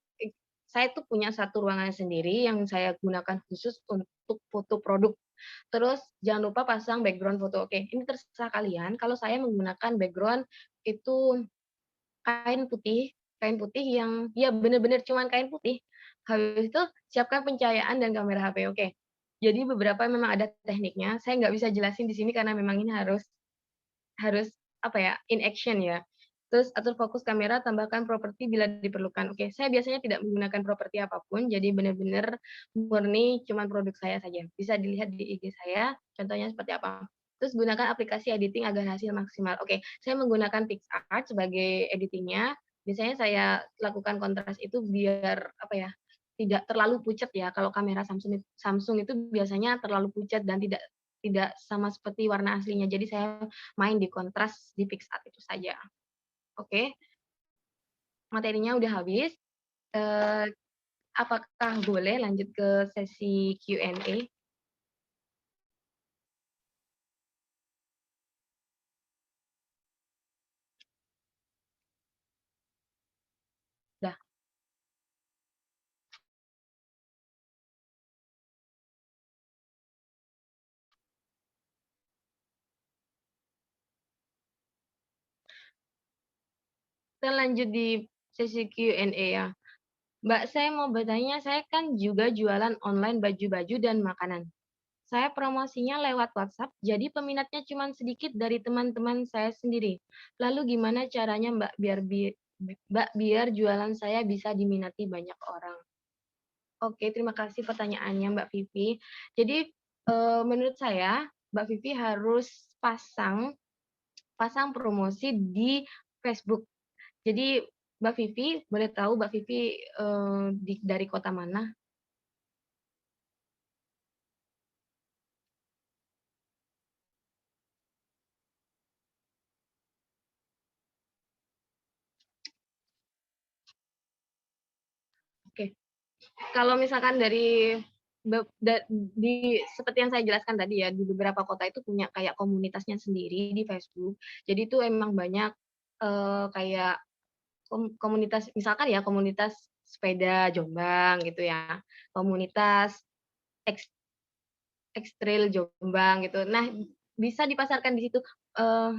Saya tuh punya satu ruangan sendiri yang saya gunakan khusus untuk foto produk. Terus jangan lupa pasang background foto. Oke, ini terserah kalian. Kalau saya menggunakan background itu kain putih yang ya bener-bener cuman kain putih. Habis itu siapkan pencahayaan dan kamera HP. Oke. Jadi beberapa memang ada tekniknya. Saya nggak bisa jelasin di sini karena memang ini harus harus apa ya, in action ya. Terus atur fokus kamera, tambahkan properti bila diperlukan. Oke, saya biasanya tidak menggunakan properti apapun, jadi benar-benar murni cuman produk saya saja. Bisa dilihat di IG saya, contohnya seperti apa. Terus gunakan aplikasi editing agar hasil maksimal. Oke, saya menggunakan PicsArt sebagai editingnya. Biasanya saya lakukan kontras itu biar apa ya, tidak terlalu pucat ya. Kalau kamera Samsung itu biasanya terlalu pucat dan tidak tidak sama seperti warna aslinya. Jadi saya main di kontras di PicsArt itu saja. Oke, materinya udah habis. Eee, apakah boleh lanjut ke sesi Q&A? Dah, kita lanjut di sesi Q&A ya. Mbak, saya mau bertanya, saya kan juga jualan online baju-baju dan makanan. Saya promosinya lewat WhatsApp, jadi peminatnya cuma sedikit dari teman-teman saya sendiri. Lalu gimana caranya Mbak biar jualan saya bisa diminati banyak orang? Oke, terima kasih pertanyaannya Mbak Vivi. Jadi, menurut saya Mbak Vivi harus pasang pasang promosi di Facebook. Jadi Mbak Vivi, boleh tahu Mbak Vivi, dari kota mana? Oke. Kalau misalkan dari seperti yang saya jelaskan tadi ya, di beberapa kota itu punya kayak komunitasnya sendiri di Facebook. Jadi itu emang banyak, kayak komunitas misalkan ya, komunitas sepeda Jombang gitu ya, komunitas eks ekstrail Jombang gitu. Nah, bisa dipasarkan di situ,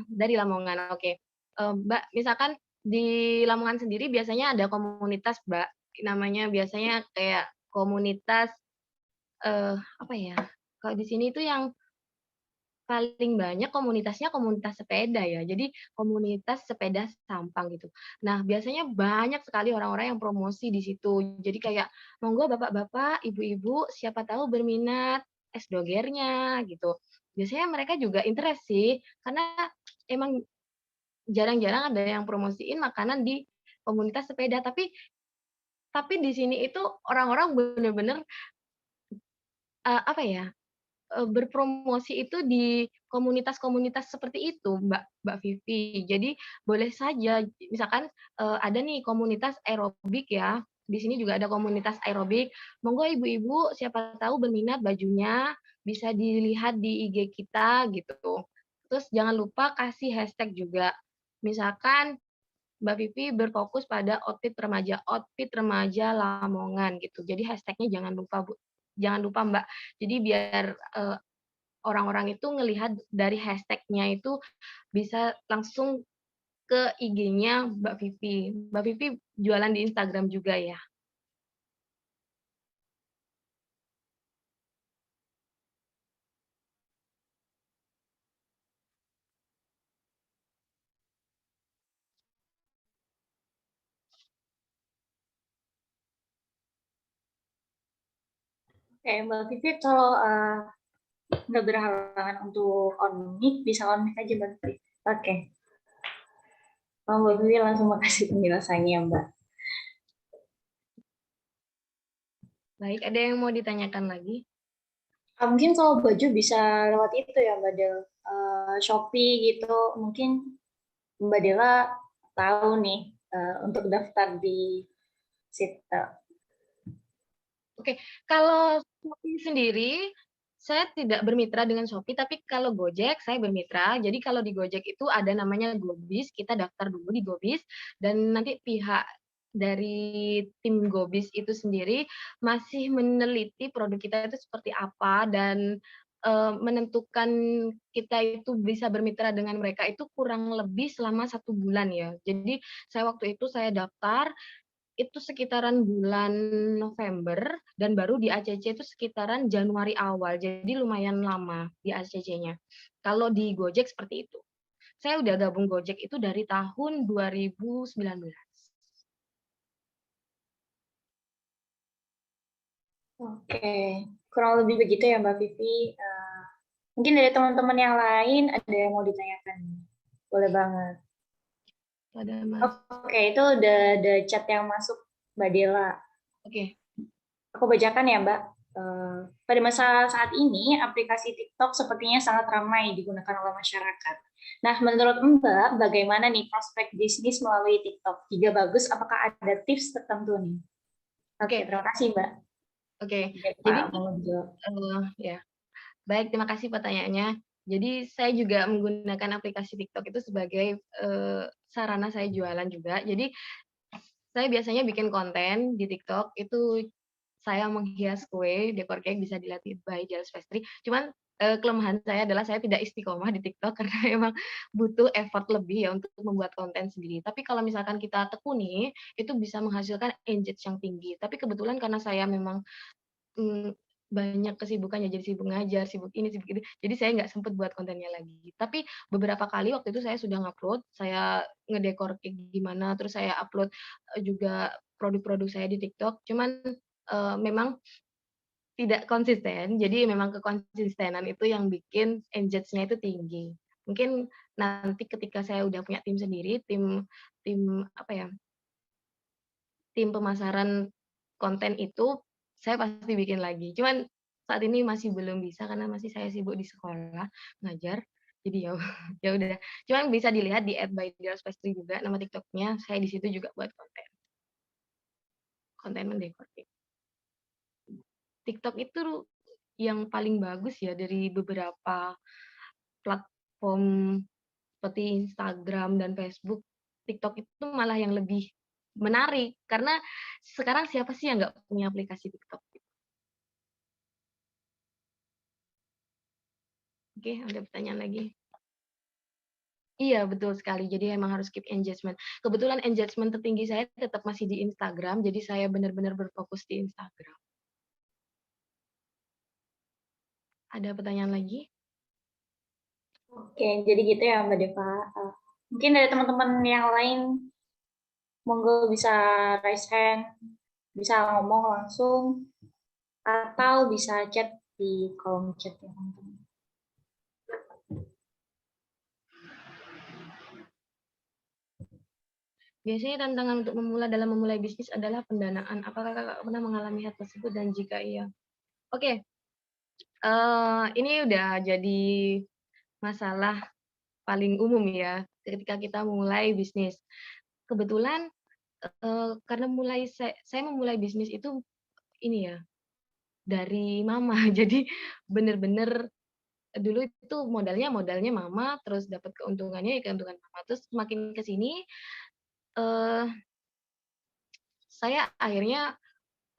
dari Lamongan, oke. Mbak, misalkan di Lamongan sendiri biasanya ada komunitas, Mbak, namanya biasanya kayak komunitas, apa ya, kalau di sini itu yang paling banyak komunitasnya komunitas sepeda ya, jadi komunitas sepeda Sampang gitu. Nah, biasanya banyak sekali orang-orang yang promosi di situ. Jadi kayak, "Monggo bapak-bapak, ibu-ibu, siapa tahu berminat es dogernya," gitu. Biasanya mereka juga interest sih, karena emang jarang-jarang ada yang promosiin makanan di komunitas sepeda, tapi di sini itu orang-orang bener-bener, apa ya, berpromosi itu di komunitas-komunitas seperti itu, Mbak Vivi. Jadi boleh saja misalkan, ada nih komunitas aerobik ya, di sini juga ada komunitas aerobik, monggo ibu-ibu siapa tahu berminat bajunya, bisa dilihat di IG kita gitu. Terus jangan lupa kasih hashtag juga. Misalkan Mbak Vivi berfokus pada outfit remaja Lamongan gitu. Jadi hashtag-nya jangan lupa jangan lupa Mbak. Jadi biar, orang-orang itu ngelihat dari hashtag-nya itu bisa langsung ke IG-nya Mbak Vivi. Mbak Vivi jualan di Instagram juga ya? Oke, Mbak Vivi, kalau nggak berhalangan untuk on mic, bisa on mic aja Mbak Vivi. Oke, Mbak Vivi langsung makasih penjelasannya Mbak. Baik, ada yang mau ditanyakan lagi? Mungkin kalau baju bisa lewat itu ya Mbak Del, Shopee gitu. Mungkin Mbak Dela tahu nih untuk daftar di situ. Oke, kalau Shopee sendiri, saya tidak bermitra dengan Shopee, tapi kalau Gojek saya bermitra. Jadi kalau di Gojek itu ada namanya Gobis, kita daftar dulu di Gobis, dan nanti pihak dari tim Gobis itu sendiri masih meneliti produk kita itu seperti apa dan, menentukan kita itu bisa bermitra dengan mereka itu kurang lebih selama 1 bulan ya. Jadi saya waktu itu saya daftar itu sekitaran bulan November dan baru di ACC itu sekitaran Januari awal, jadi lumayan lama di ACC-nya. Kalau di Gojek seperti itu. Saya udah gabung Gojek itu dari tahun 2019. Oke, kurang lebih begitu ya Mbak Vivi. Mungkin dari teman-teman yang lain ada yang mau ditanyakan. Boleh banget. Ada Mas. Oke, itu udah ada chat yang masuk Mbak Dela. Oke. Aku bacakan ya Mbak. Pada masa saat ini, aplikasi TikTok sepertinya sangat ramai digunakan oleh masyarakat. Nah, menurut Mbak, bagaimana nih prospek bisnis melalui TikTok? Jika bagus, apakah ada tips tertentu nih? Oke, terima kasih Mbak. Oke, Jadi, ya. Baik, terima kasih pertanyaannya. Jadi saya juga menggunakan aplikasi TikTok itu sebagai, sarana saya jualan juga. Jadi saya biasanya bikin konten di TikTok, itu saya menghias kue, dekor cake bisa dilihat di by Jelas Pastry. Cuman, kelemahan saya adalah saya tidak istiqomah di TikTok karena memang butuh effort lebih ya untuk membuat konten sendiri. Tapi kalau misalkan kita tekuni, itu bisa menghasilkan engage yang tinggi. Tapi kebetulan karena saya memang, banyak kesibukannya, jadi sibuk ngajar, sibuk ini, sibuk itu, jadi saya nggak sempet buat kontennya lagi. Tapi beberapa kali waktu itu saya sudah ngupload, saya ngedekor kayak gimana, terus saya upload, juga produk-produk saya di TikTok, cuman, memang tidak konsisten, jadi memang kekonsistenan itu yang bikin engage-nya itu tinggi. Mungkin nanti ketika saya udah punya tim sendiri, tim tim apa ya, tim pemasaran konten itu, saya pasti bikin lagi. Cuman saat ini masih belum bisa karena masih saya sibuk di sekolah, ngajar. Jadi ya ya udah. Cuman bisa dilihat di @bydealspastry juga nama TikTok-nya, saya di situ juga buat konten. Konten mendekor. TikTok itu yang paling bagus ya dari beberapa platform seperti Instagram dan Facebook, TikTok itu malah yang lebih menarik, karena sekarang siapa sih yang nggak punya aplikasi TikTok? Oke, ada pertanyaan lagi. Iya, betul sekali. Jadi emang harus keep engagement. Kebetulan engagement tertinggi saya tetap masih di Instagram, jadi saya benar-benar berfokus di Instagram. Ada pertanyaan lagi? Oke, jadi gitu ya Mbak Deva. Mungkin dari teman-teman yang lain, monggo bisa raise hand, bisa ngomong langsung, atau bisa chat di kolom chat ya teman-teman. Biasanya tantangan untuk dalam memulai bisnis adalah pendanaan. Apakah kakak pernah mengalami hal tersebut dan jika iya? Oke, ini udah jadi masalah paling umum ya ketika kita mulai bisnis. Kebetulan karena saya memulai bisnis itu ini ya dari mama. Jadi bener-bener dulu itu modalnya mama, terus dapat keuntungannya ya keuntungan mama. Terus semakin ke sini eh, saya akhirnya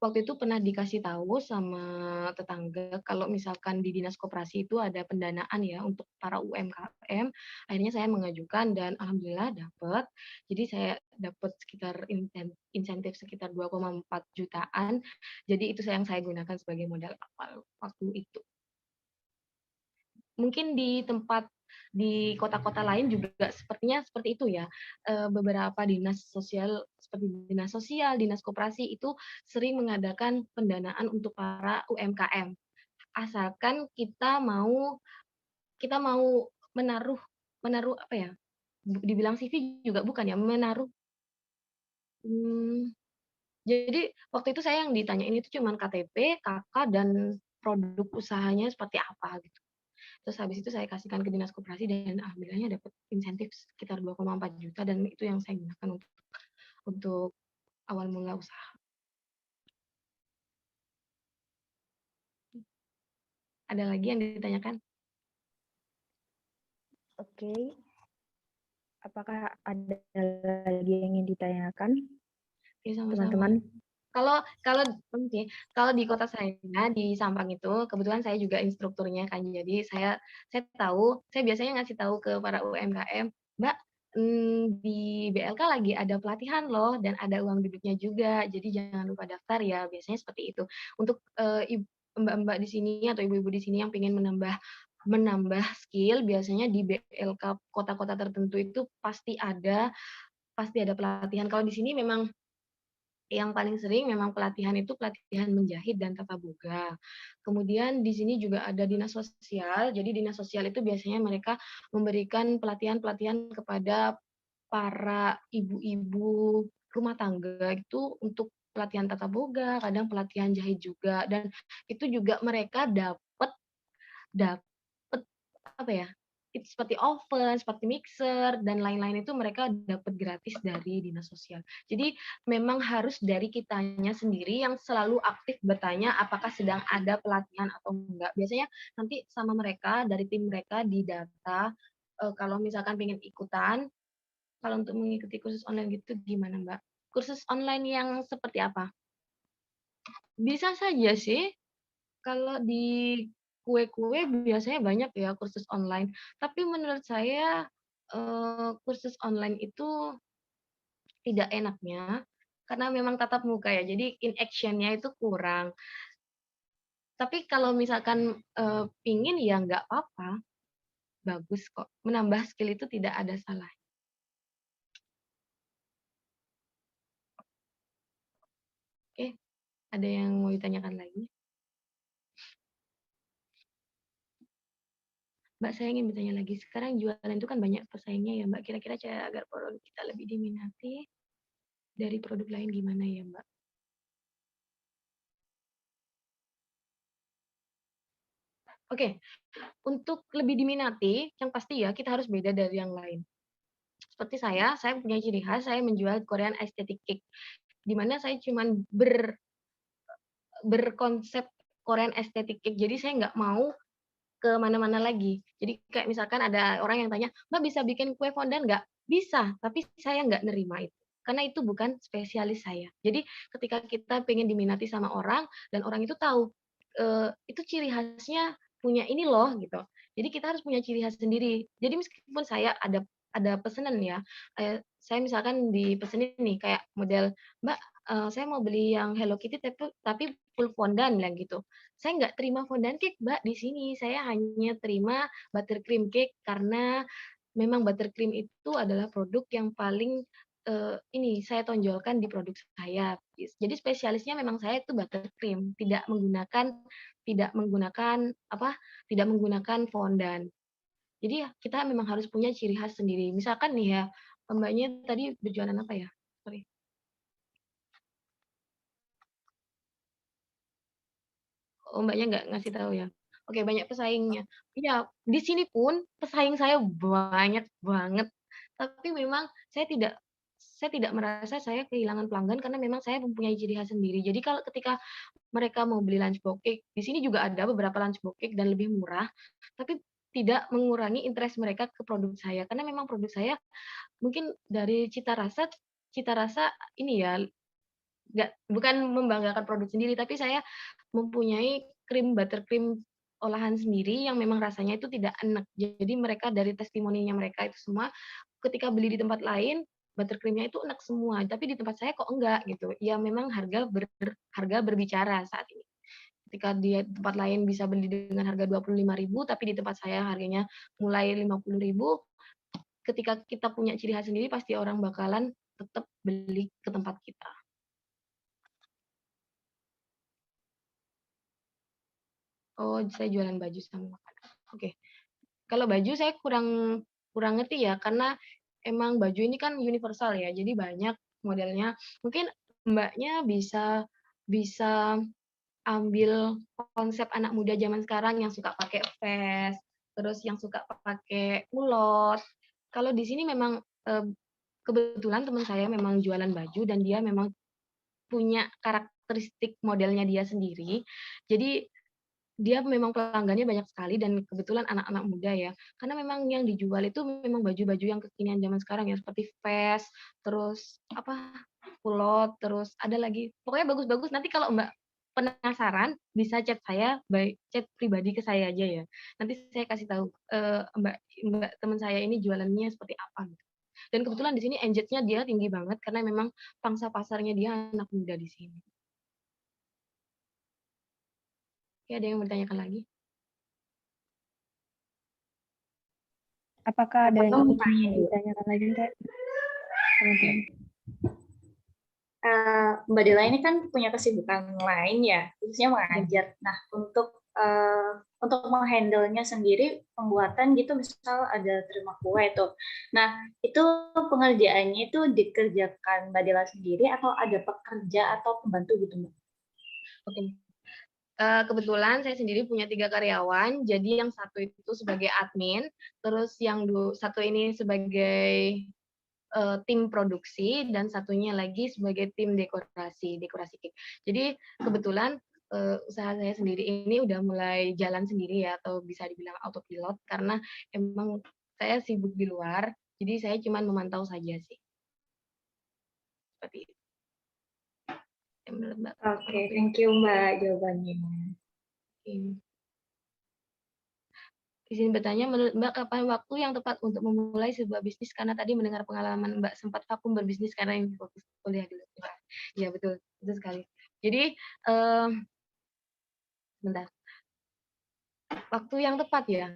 waktu itu pernah dikasih tahu sama tetangga kalau misalkan di dinas koperasi itu ada pendanaan ya untuk para UMKM. Akhirnya saya mengajukan dan alhamdulillah dapat. Jadi saya dapat sekitar insentif sekitar 2,4 jutaan. Jadi itu yang saya gunakan sebagai modal awal waktu itu. Mungkin di kota-kota lain juga sepertinya seperti itu ya. Beberapa dinas sosial seperti dinas koperasi itu sering mengadakan pendanaan untuk para UMKM. Asalkan kita mau menaruh menaruh apa ya? Dibilang CV juga bukan ya, menaruh jadi waktu itu saya yang ditanyain itu cuman KTP, KK, dan produk usahanya seperti apa gitu. Terus habis itu saya kasihkan ke dinas koperasi dan alhamdulillahnya dapat insentif sekitar 2,4 juta dan itu yang saya gunakan untuk awal mula usaha. Ada lagi yang ditanyakan? Oke. Apakah ada lagi yang ingin ditanyakan, Ya, sama-sama. teman-teman? Kalau di kota saya di Sampang itu kebetulan saya juga instrukturnya kan, jadi saya biasanya ngasih tahu ke para UMKM, Mbak, di BLK lagi ada pelatihan loh dan ada uang duduknya juga, jadi jangan lupa daftar ya, biasanya seperti itu. Untuk mbak-mbak di sini atau ibu-ibu di sini yang pengen menambah skill, biasanya di BLK kota-kota tertentu itu pasti ada pelatihan. Kalau di sini memang yang paling sering memang pelatihan itu pelatihan menjahit dan tata boga. Kemudian di sini juga ada dinas sosial. Jadi dinas sosial itu biasanya mereka memberikan pelatihan-pelatihan kepada para ibu-ibu rumah tangga itu untuk pelatihan tata boga, kadang pelatihan jahit juga, dan itu juga mereka dapat dapat apa ya? Itu seperti oven, seperti mixer dan lain-lain itu mereka dapat gratis dari dinas sosial. Jadi memang harus dari kitanya sendiri yang selalu aktif bertanya apakah sedang ada pelatihan atau enggak. Biasanya nanti sama mereka dari tim mereka didata kalau misalkan pengen ikutan, kalau untuk mengikuti kursus online gitu gimana Mbak? Kursus online yang seperti apa? Bisa saja sih. Kalau di kue-kue biasanya banyak ya kursus online, tapi menurut saya, kursus online itu tidak enaknya, karena memang tatap muka ya, jadi in action-nya itu kurang. Tapi kalau misalkan, pingin ya nggak apa-apa, bagus kok. Menambah skill itu tidak ada salah. Oke, ada yang mau ditanyakan lagi? Mbak, saya ingin bertanya lagi, sekarang jualan itu kan banyak pesaingnya ya Mbak, kira-kira cara agar produk kita lebih diminati dari produk lain gimana ya Mbak? Oke, untuk lebih diminati, yang pasti ya kita harus beda dari yang lain. Seperti saya punya ciri khas, saya menjual Korean aesthetic cake, di mana saya cuman berkonsep Korean aesthetic cake. Jadi saya nggak mau ke mana-mana lagi. Jadi kayak misalkan ada orang yang tanya, Mbak bisa bikin kue fondant nggak? Bisa, tapi saya nggak nerima itu. Karena itu bukan spesialis saya. Jadi ketika kita pengen diminati sama orang, dan orang itu tahu, itu ciri khasnya punya ini loh, gitu. Jadi kita harus punya ciri khas sendiri. Jadi meskipun saya ada pesanan ya, saya misalkan dipesenin nih kayak model, "Mbak, saya mau beli yang Hello Kitty tapi full fondant," bilang gitu. "Saya nggak terima fondant cake, Mbak, di sini. Saya hanya terima buttercream cake karena memang buttercream itu adalah produk yang paling, ini saya tonjolkan di produk saya." Jadi spesialisnya memang saya itu buttercream, tidak menggunakan tidak menggunakan fondant. Jadi ya kita memang harus punya ciri khas sendiri. Misalkan nih ya, Mbaknya tadi berjualan apa ya? Sorry. Oh, Mbaknya nggak ngasih tahu ya? Oke, banyak pesaingnya. Iya, di sini pun pesaing saya banyak banget, tapi memang saya tidak merasa saya kehilangan pelanggan karena memang saya mempunyai ciri khas sendiri. Jadi kalau ketika mereka mau beli lunchbox cake, di sini juga ada beberapa lunchbox cake dan lebih murah, tapi tidak mengurangi interest mereka ke produk saya. Karena memang produk saya mungkin dari cita rasa ini ya, bukan membanggakan produk sendiri, tapi saya mempunyai buttercream olahan sendiri yang memang rasanya itu tidak enak. Jadi mereka dari testimoninya mereka itu semua, ketika beli di tempat lain, buttercream-nya itu enak semua, tapi di tempat saya kok enggak gitu. Ya memang harga berbicara saat ini. Ketika di tempat lain bisa beli dengan harga 25.000, tapi di tempat saya harganya mulai 50.000, ketika kita punya ciri khas sendiri pasti orang bakalan tetap beli ke tempat kita. Oh, saya jualan baju sama makanan. Oke. Kalau baju saya kurang kurang ngerti ya, karena emang baju ini kan universal ya, jadi banyak modelnya. Mungkin Mbaknya bisa bisa ambil konsep anak muda zaman sekarang yang suka pakai vest, terus yang suka pakai kulot. Kalau di sini memang, kebetulan teman saya memang jualan baju dan dia memang punya karakteristik modelnya dia sendiri. Jadi dia memang pelanggannya banyak sekali dan kebetulan anak-anak muda ya, karena memang yang dijual itu memang baju-baju yang kekinian zaman sekarang ya, seperti vest, terus kulot, terus ada lagi, pokoknya bagus-bagus. Nanti kalau Mbak penasaran, bisa chat saya, chat pribadi ke saya aja ya. Nanti saya kasih tahu, Mbak Mbak teman saya ini jualannya seperti apa gitu. Dan kebetulan di sini engage-nya dia tinggi banget karena memang pangsa pasarnya dia anak muda di sini. Oke, ada yang bertanyakan lagi? Apakah ada yang Potong tanya ingin ditanyakan lagi, Kak? Teman-teman. Mbak Dela ini kan punya kesibukan lain ya, khususnya mengajar. Nah, untuk menghandle-nya sendiri, pembuatan gitu, misal ada terima kue itu. Nah, itu pengerjaannya itu dikerjakan Mbak Dela sendiri atau ada pekerja atau pembantu gitu, Mbak? Oke. Kebetulan saya sendiri punya 3 karyawan, jadi yang satu itu sebagai admin, terus yang satu ini sebagai tim produksi, dan satunya lagi sebagai tim dekorasi cake. Jadi kebetulan usaha saya sendiri ini udah mulai jalan sendiri ya, atau bisa dibilang autopilot, karena emang saya sibuk di luar, jadi saya cuma memantau saja sih. Seperti itu. Menurut Mbak. Oke, thank you Mbak jawabannya. Izin bertanya, menurut Mbak kapan waktu yang tepat untuk memulai sebuah bisnis? Karena tadi mendengar pengalaman Mbak sempat vakum berbisnis karena yang fokus kuliah dulu. Iya betul, betul sekali. Jadi, bentar. Waktu yang tepat ya.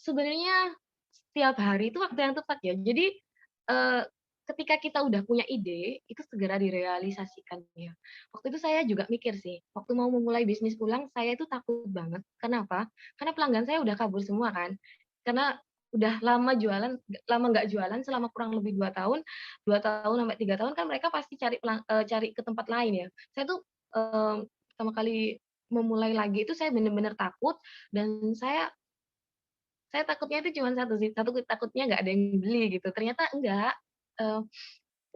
Sebenarnya setiap hari itu waktu yang tepat ya. Jadi ketika kita udah punya ide, itu segera direalisasikan ya. Waktu itu saya juga mikir sih, waktu mau memulai bisnis ulang, saya itu takut banget. Kenapa? Karena pelanggan saya udah kabur semua kan. Karena udah lama nggak jualan selama kurang lebih 2 tahun, 2 tahun sampai 3 tahun kan mereka pasti cari ke tempat lain ya. Saya tuh pertama kali memulai lagi itu saya benar-benar takut, dan saya takutnya itu cuma satu sih, takutnya nggak ada yang beli gitu. Ternyata enggak.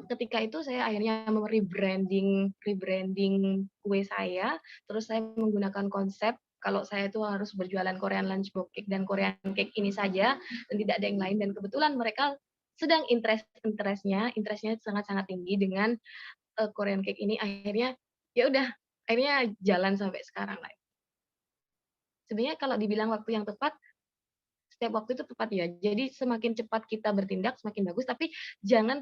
Ketika itu saya akhirnya rebranding kue saya, terus saya menggunakan konsep kalau saya itu harus berjualan Korean lunchbox cake dan Korean cake ini saja, dan tidak ada yang lain. Dan kebetulan mereka sedang interestnya sangat-sangat tinggi dengan Korean cake ini. Akhirnya ya udah, akhirnya jalan sampai sekarang lah. Sebenarnya kalau dibilang waktu yang tepat, setiap waktu itu tepat ya. Jadi semakin cepat kita bertindak semakin bagus, tapi jangan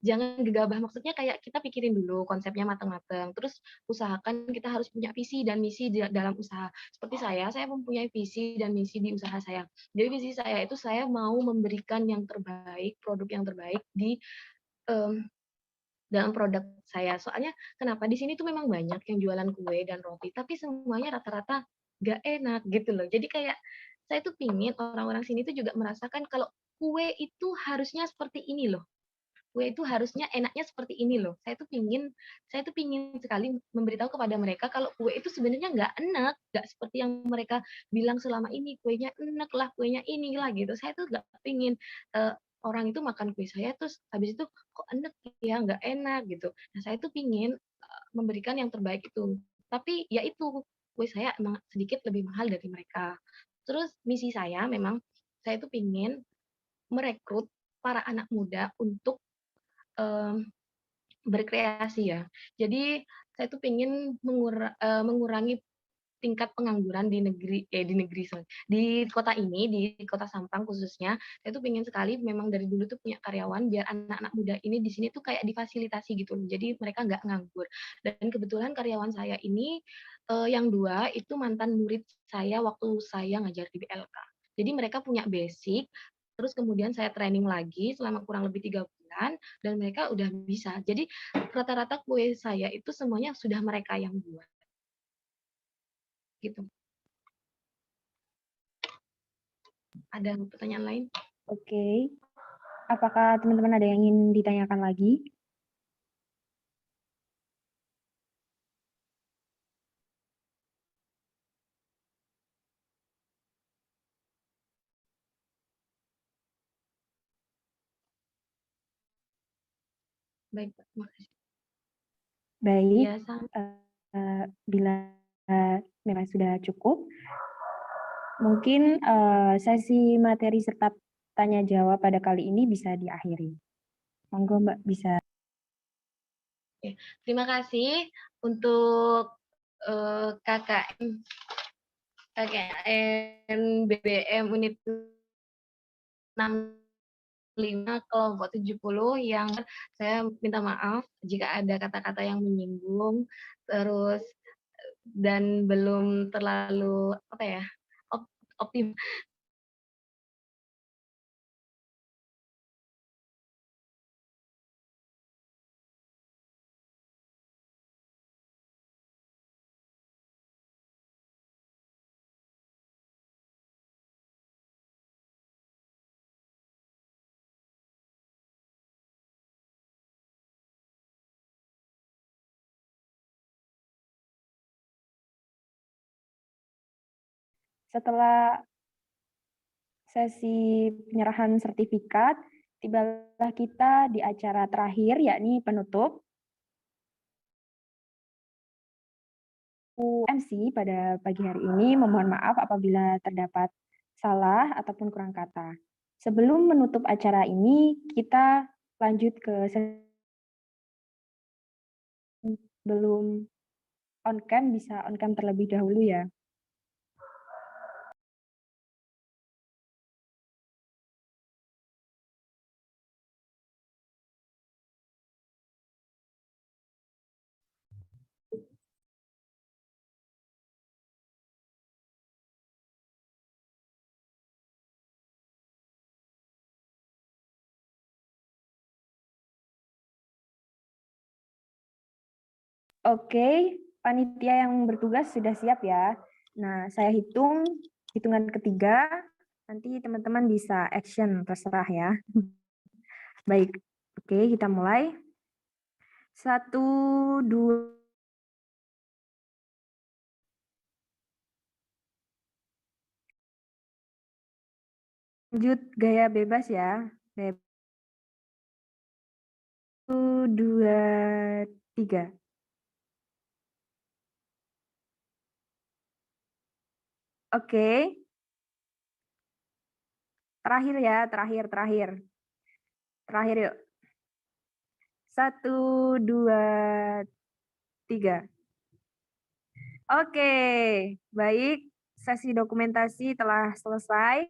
jangan gegabah, maksudnya kayak kita pikirin dulu konsepnya matang-matang, terus usahakan kita harus punya visi dan misi dalam usaha. Seperti saya mempunyai visi dan misi di usaha saya. Jadi visi saya itu saya mau memberikan yang terbaik, produk yang terbaik di dalam produk saya. Soalnya kenapa di sini tuh memang banyak yang jualan kue dan roti, tapi semuanya rata-rata nggak enak gitu loh. Jadi kayak saya tuh pingin orang-orang sini tuh juga merasakan kalau kue itu harusnya seperti ini loh. Kue itu harusnya enaknya seperti ini loh. Saya tuh pingin sekali memberitahu kepada mereka kalau kue itu sebenarnya nggak enak, nggak seperti yang mereka bilang selama ini, kuenya enak lah, kuenya inilah gitu. Saya tuh nggak pingin orang itu makan kue saya terus habis itu kok enak ya, nggak enak gitu. Nah saya tuh pingin memberikan yang terbaik itu. Tapi ya itu kue saya emang sedikit lebih mahal dari mereka. Terus misi saya memang saya tuh pingin merekrut para anak muda untuk berkreasi ya. Jadi saya tuh pengen mengurangi tingkat pengangguran di kota ini, di kota Sampang khususnya. Saya tuh pengen sekali memang dari dulu tuh punya karyawan biar anak-anak muda ini di sini tuh kayak difasilitasi gitu. Jadi mereka nggak nganggur. Dan kebetulan karyawan saya ini yang 2 itu mantan murid saya waktu saya ngajar di BLK. Jadi mereka punya basic, terus kemudian saya training lagi selama kurang lebih 3 bulan dan mereka udah bisa. Jadi rata-rata kue saya itu semuanya sudah mereka yang buat gitu. Ada pertanyaan lain? Oke. Apakah teman-teman ada yang ingin ditanyakan lagi? Baik, Pak. Makasih. Baik. Ya, sama. Bila memang sudah cukup, mungkin sesi materi serta tanya jawab pada kali ini bisa diakhiri. Monggo Mbak bisa. Terima kasih untuk KKN BBM unit 65 kelompok 70 yang saya minta maaf jika ada kata-kata yang menyinggung, terus dan belum terlalu apa ya optimal. Setelah sesi penyerahan sertifikat, tibalah kita di acara terakhir, yakni penutup. MC pada pagi hari ini memohon maaf apabila terdapat salah ataupun kurang kata. Sebelum menutup acara ini, kita lanjut ke belum on cam, bisa on cam terlebih dahulu ya. Oke, panitia yang bertugas sudah siap ya. Nah, saya hitungan ketiga, nanti teman-teman bisa action, terserah ya. Baik, oke kita mulai. 1, 2. Lanjut gaya bebas ya. 1, 2, 3. Oke. Terakhir ya, terakhir. Terakhir yuk. 1, 2, 3. Oke, baik. Sesi dokumentasi telah selesai.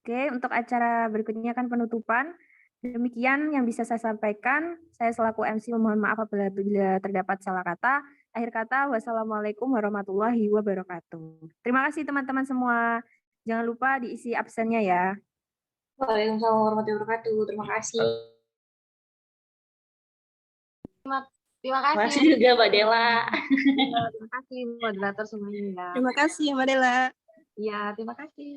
Oke, untuk acara berikutnya kan penutupan. Demikian yang bisa saya sampaikan. Saya selaku MC mohon maaf apabila terdapat salah kata. Akhir kata, wassalamualaikum warahmatullahi wabarakatuh. Terima kasih teman-teman semua. Jangan lupa diisi absennya ya. Waalaikumsalam warahmatullahi wabarakatuh. Terima kasih. Terima Terima kasih. kasih juga Mbak Dela. Terima kasih moderator semuanya. Terima kasih Mbak Dela. Iya, terima kasih.